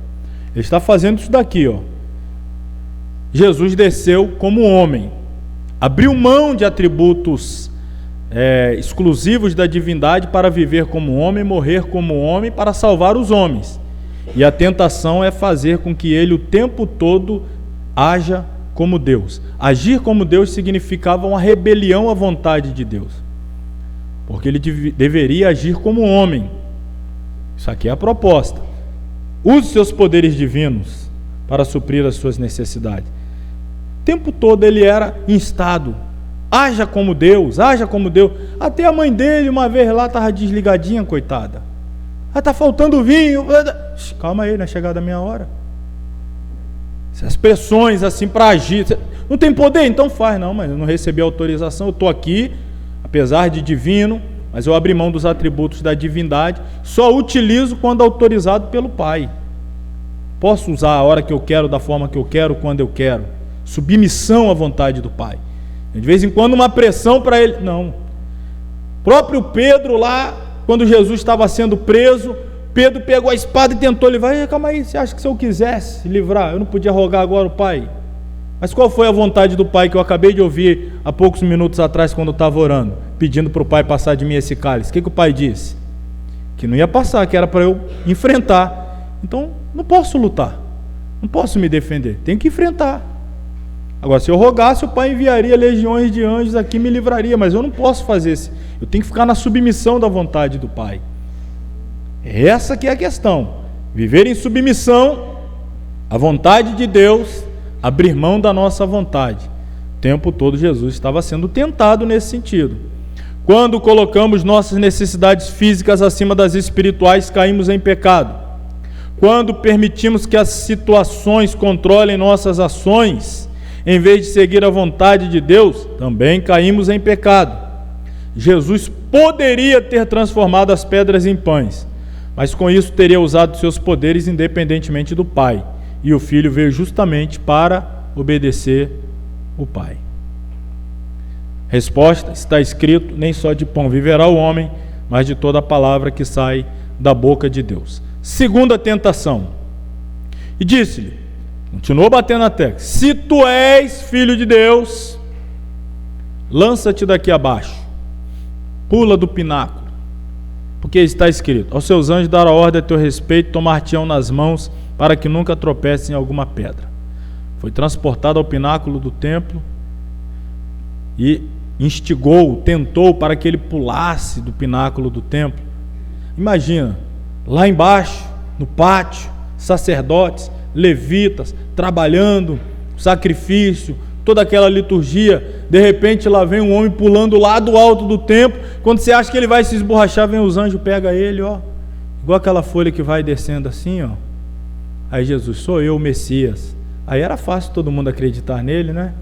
Ele está fazendo isso daqui, ó. Jesus desceu como homem. Abriu mão de atributos exclusivos da divindade para viver como homem, morrer como homem, para salvar os homens. E a tentação é fazer com que ele o tempo todo haja como Deus. Agir como Deus significava uma rebelião à vontade de Deus. Porque ele deveria agir como homem. Isso aqui é a proposta. Use seus poderes divinos para suprir as suas necessidades. O tempo todo ele era instado. Haja como Deus, haja como Deus. Até a mãe dele, uma vez lá, estava desligadinha, coitada. Está faltando vinho. Calma aí, não é chegada a minha hora. As pressões assim para agir. Não tem poder? Então faz. Não, mas eu não recebi autorização, eu estou aqui, apesar de divino, mas eu abri mão dos atributos da divindade, só utilizo quando autorizado pelo Pai. Posso usar a hora que eu quero, da forma que eu quero, quando eu quero. Submissão à vontade do Pai. De vez em quando uma pressão para ele. Não. Próprio Pedro lá, quando Jesus estava sendo preso, Pedro pegou a espada e tentou livrar. Calma aí, você acha que se eu quisesse livrar, eu não podia rogar agora o Pai? Mas qual foi a vontade do Pai que eu acabei de ouvir há poucos minutos atrás quando eu estava orando, pedindo para o Pai passar de mim esse cálice? O que o Pai disse? Que não ia passar, que era para eu enfrentar. Então, não posso lutar, não posso me defender, tenho que enfrentar. Agora, se eu rogasse, o Pai enviaria legiões de anjos aqui e me livraria, mas eu não posso fazer isso. Eu tenho que ficar na submissão da vontade do Pai. Essa que é a questão. Viver em submissão à vontade de Deus, abrir mão da nossa vontade. O tempo todo Jesus estava sendo tentado nesse sentido. Quando colocamos nossas necessidades físicas acima das espirituais, caímos em pecado. Quando permitimos que as situações controlem nossas ações, em vez de seguir a vontade de Deus, também caímos em pecado. Jesus poderia ter transformado as pedras em pães, mas com isso teria usado seus poderes independentemente do Pai. E o Filho veio justamente para obedecer o Pai. Resposta: está escrito, nem só de pão viverá o homem, mas de toda a palavra que sai da boca de Deus. Segunda tentação. E disse-lhe, continuou batendo na tecla: se tu és filho de Deus, lança-te daqui abaixo, pula do pináculo, porque está escrito: aos seus anjos dará ordem a teu respeito, tomar-te-ão nas mãos, para que nunca tropece em alguma pedra. Foi transportado ao pináculo do templo e instigou, tentou para que ele pulasse do pináculo do templo. Imagina, lá embaixo, no pátio, sacerdotes, levitas, trabalhando, sacrifício, toda aquela liturgia. De repente lá vem um homem pulando lá do alto do templo. Quando você acha que ele vai se esborrachar, vem os anjos, pega ele, ó, igual aquela folha que vai descendo assim, ó. Aí Jesus: sou eu, o Messias. Aí era fácil todo mundo acreditar nele, né?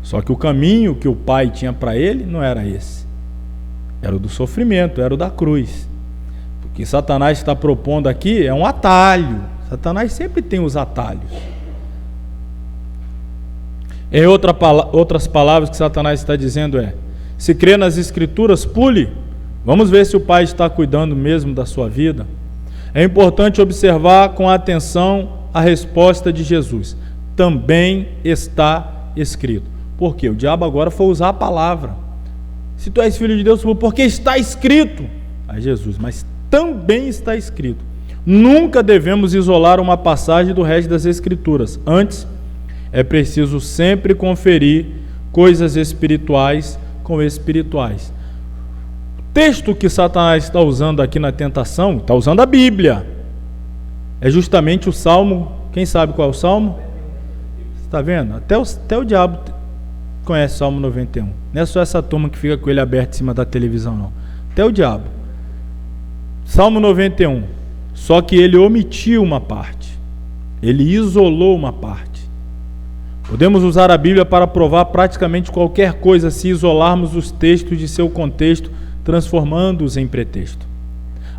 Só que o caminho que o Pai tinha para ele não era esse. Era o do sofrimento, era o da cruz. O que Satanás está propondo aqui é um atalho. Satanás sempre tem os atalhos. Em outras palavras que Satanás está dizendo é: se crê nas Escrituras, pule. Vamos ver se o Pai está cuidando mesmo da sua vida. É importante observar com atenção a resposta de Jesus. Também está escrito. Por quê? O diabo agora foi usar a palavra. Se tu és filho de Deus, porque está escrito. Aí Jesus: mas também está escrito. Nunca devemos isolar uma passagem do resto das Escrituras. Antes, é preciso sempre conferir coisas espirituais com espirituais. O texto que Satanás está usando aqui na tentação, está usando a Bíblia. É justamente o Salmo. Quem sabe qual é o Salmo? Está vendo? Até o diabo conhece o Salmo 91. Não é só essa turma que fica com ele aberto em cima da televisão, não. Até o diabo. Salmo 91. Só que ele omitiu uma parte. Ele isolou uma parte. Podemos usar a Bíblia para provar praticamente qualquer coisa se isolarmos os textos de seu contexto, transformando-os em pretexto.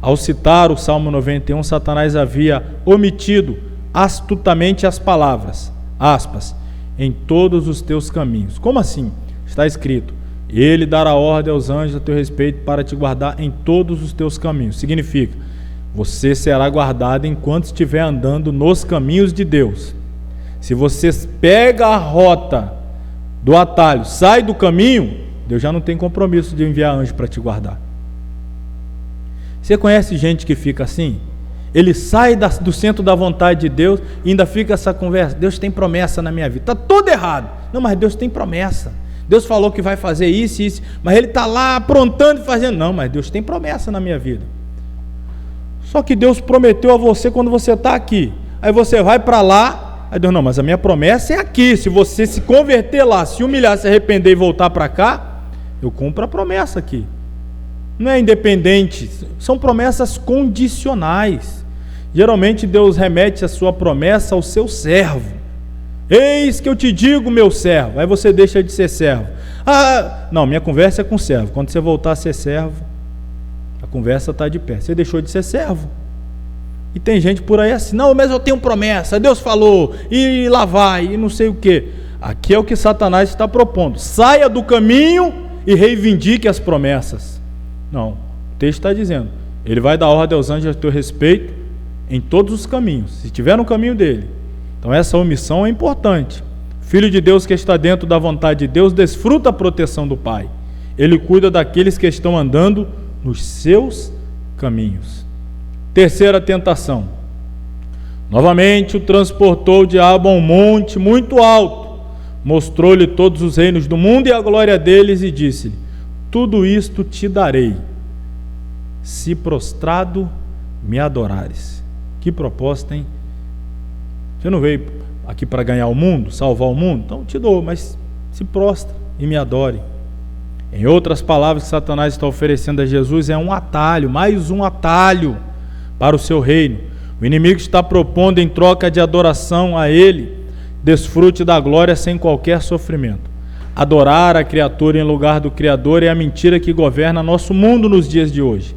Ao citar o Salmo 91, Satanás havia omitido astutamente as palavras, aspas, em todos os teus caminhos. Como assim? Está escrito: ele dará ordem aos anjos a teu respeito para te guardar em todos os teus caminhos. Significa: você será guardado enquanto estiver andando nos caminhos de Deus. Se você pega a rota do atalho, sai do caminho, Deus já não tem compromisso de enviar anjo para te guardar. Você conhece gente que fica assim? Ele sai do centro da vontade de Deus e ainda fica essa conversa: Deus tem promessa na minha vida. Está tudo errado. Não, mas Deus tem promessa. Deus falou que vai fazer isso e isso, mas ele está lá aprontando e fazendo. Não, mas Deus tem promessa na minha vida. Só que Deus prometeu a você quando você está aqui. Aí você vai para lá. Aí Deus: não, mas a minha promessa é aqui. Se você se converter lá, se humilhar, se arrepender e voltar para cá, eu cumpro a promessa aqui. Não é independente, são promessas condicionais. Geralmente Deus remete a sua promessa ao seu servo. Eis que eu te digo, meu servo. Aí você deixa de ser servo. Não, minha conversa é com o servo. Quando você voltar a ser servo, a conversa está de pé. Você deixou de ser servo. E tem gente por aí assim, não, mas eu tenho promessa, Deus falou, e lá vai, e não sei o quê. Aqui é o que Satanás está propondo. Saia do caminho e reivindique as promessas. Não, o texto está dizendo, ele vai dar ordem aos anjos a teu respeito em todos os caminhos, se estiver no caminho dele. Então essa omissão é importante. Filho de Deus que está dentro da vontade de Deus, desfruta a proteção do Pai. Ele cuida daqueles que estão andando nos seus caminhos. Terceira tentação. Novamente o transportou o diabo a um monte muito alto, mostrou-lhe todos os reinos do mundo e a glória deles, e disse-lhe: tudo isto te darei, se prostrado me adorares. Que proposta, hein? Você não veio aqui para ganhar o mundo, salvar o mundo? Então te dou, mas se prostra e me adore. Em outras palavras, que Satanás está oferecendo a Jesus é um atalho, mais um atalho para o seu reino. O inimigo está propondo, em troca de adoração a ele, desfrute da glória sem qualquer sofrimento. Adorar a criatura em lugar do Criador é a mentira que governa nosso mundo nos dias de hoje.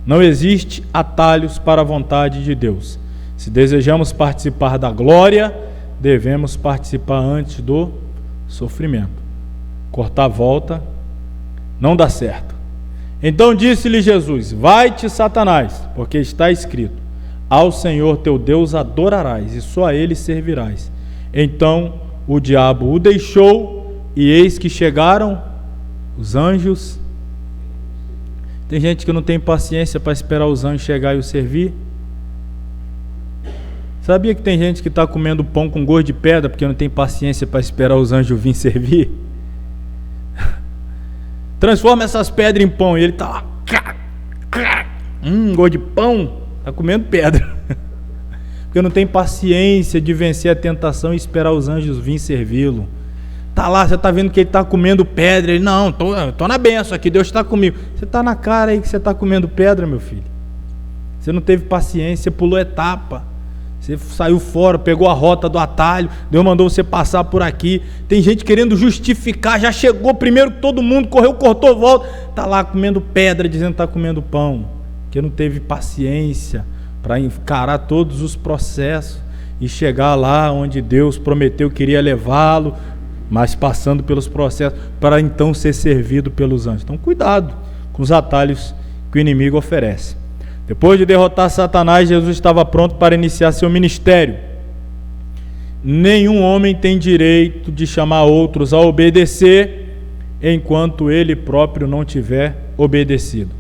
Não existe atalhos para a vontade de Deus. Se desejamos participar da glória, devemos participar antes do sofrimento. Cortar a volta não dá certo. Então disse-lhe Jesus: vai-te, Satanás, porque está escrito: ao Senhor teu Deus adorarás, e só a ele servirás. Então o diabo o deixou, e eis que chegaram os anjos. Tem gente que não tem paciência para esperar os anjos chegar e o servir. Sabia que tem gente que está comendo pão com gosto de pedra porque não tem paciência para esperar os anjos virem servir? Transforma essas pedras em pão. E ele está lá, gosto de pão, está comendo pedra. Porque não tem paciência de vencer a tentação e esperar os anjos virem servi-lo. Está lá, você está vendo que ele está comendo pedra. Ele: não, estou na benção aqui, Deus está comigo. Você está na cara aí que você está comendo pedra, meu filho. Você não teve paciência, você pulou etapa. Você saiu fora, pegou a rota do atalho, Deus mandou você passar por aqui. Tem gente querendo justificar, já chegou primeiro que todo mundo, correu, cortou, volta. Está lá comendo pedra, dizendo que está comendo pão. Porque não teve paciência para encarar todos os processos e chegar lá onde Deus prometeu que iria levá-lo, mas passando pelos processos, para então ser servido pelos anjos. Então cuidado com os atalhos que o inimigo oferece. Depois de derrotar Satanás, Jesus estava pronto para iniciar seu ministério. Nenhum homem tem direito de chamar outros a obedecer enquanto ele próprio não tiver obedecido.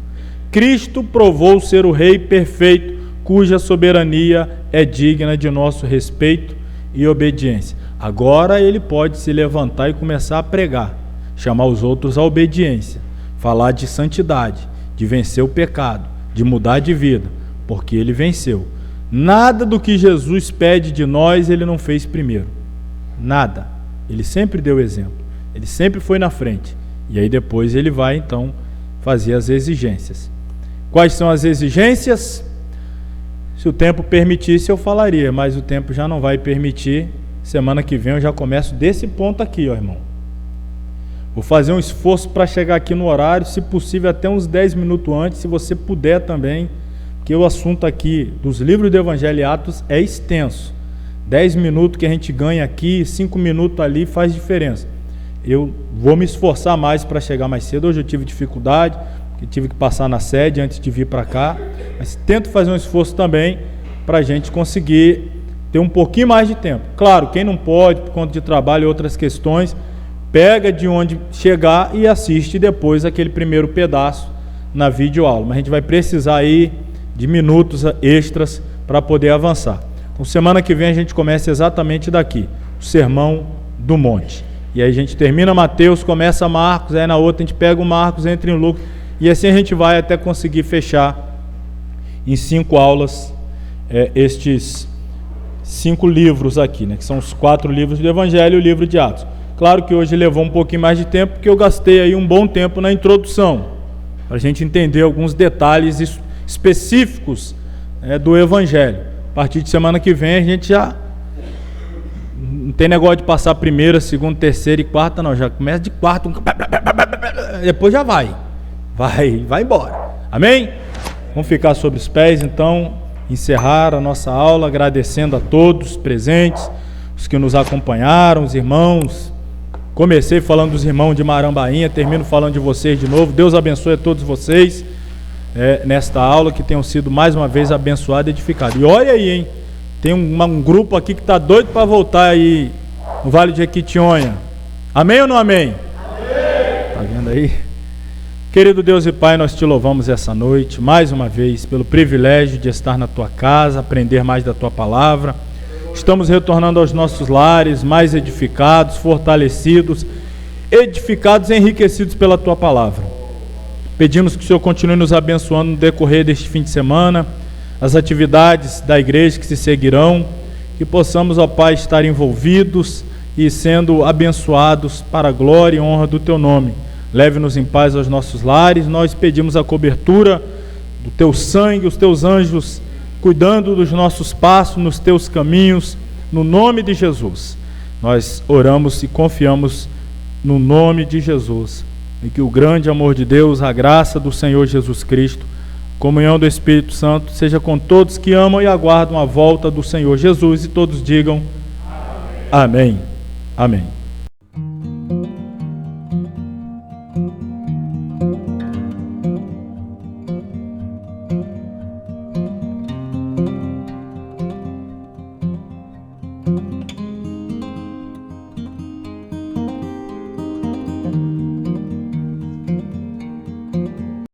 Cristo provou ser o Rei perfeito, cuja soberania é digna de nosso respeito e obediência. Agora ele pode se levantar e começar a pregar, chamar os outros à obediência, falar de santidade, de vencer o pecado, de mudar de vida, porque ele venceu. Nada do que Jesus pede de nós ele não fez primeiro. Nada. Ele sempre deu exemplo. Ele sempre foi na frente. E aí depois ele vai então fazer as exigências. Quais são as exigências? Se o tempo permitisse eu falaria, mas o tempo já não vai permitir. Semana que vem eu já começo desse ponto aqui, ó, irmão. Vou fazer um esforço para chegar aqui no horário, se possível até uns 10 minutos antes, se você puder também, porque o assunto aqui dos livros do Evangelho e Atos é extenso. 10 minutos que a gente ganha aqui, 5 minutos ali faz diferença. Eu vou me esforçar mais para chegar mais cedo. Hoje eu tive dificuldade, porque tive que passar na sede antes de vir para cá, mas tento fazer um esforço também para a gente conseguir ter um pouquinho mais de tempo. Claro, quem não pode, por conta de trabalho e outras questões, pega de onde chegar e assiste depois aquele primeiro pedaço na videoaula. Mas a gente vai precisar aí de minutos extras para poder avançar. Então semana que vem a gente começa exatamente daqui, o Sermão do Monte. E aí a gente termina Mateus, começa Marcos, aí na outra a gente pega o Marcos, entra em Lucas, e assim a gente vai até conseguir fechar em 5 aulas estes 5 livros aqui, né, que são os 4 livros do Evangelho e o livro de Atos. Claro que hoje levou um pouquinho mais de tempo, porque eu gastei aí um bom tempo na introdução, para a gente entender alguns detalhes específicos do Evangelho. A partir de semana que vem a gente já não tem negócio de passar primeira, segunda, terceira e quarta, não. Já começa de quarta, depois já vai embora. Amém? Vamos ficar sobre os pés, então, encerrar a nossa aula agradecendo a todos presentes, os que nos acompanharam, os irmãos. Comecei falando dos irmãos de Marambainha, termino falando de vocês de novo. Deus abençoe a todos vocês nesta aula, que tenham sido mais uma vez abençoados e edificados. E olha aí, hein? Tem um grupo aqui que está doido para voltar aí no Vale de Jequitinhonha. Amém ou não amém? Amém! Tá vendo aí? Querido Deus e Pai, nós te louvamos essa noite, mais uma vez, pelo privilégio de estar na tua casa, aprender mais da tua palavra. Estamos retornando aos nossos lares, mais edificados, fortalecidos, edificados e enriquecidos pela tua palavra. Pedimos que o Senhor continue nos abençoando no decorrer deste fim de semana, as atividades da igreja que se seguirão, que possamos, ó Pai, estar envolvidos e sendo abençoados para a glória e honra do teu nome. Leve-nos em paz aos nossos lares. Nós pedimos a cobertura do teu sangue, os teus anjos cuidando dos nossos passos, nos teus caminhos, no nome de Jesus. Nós oramos e confiamos no nome de Jesus. E que o grande amor de Deus, a graça do Senhor Jesus Cristo, comunhão do Espírito Santo, seja com todos que amam e aguardam a volta do Senhor Jesus. E todos digam amém. Amém.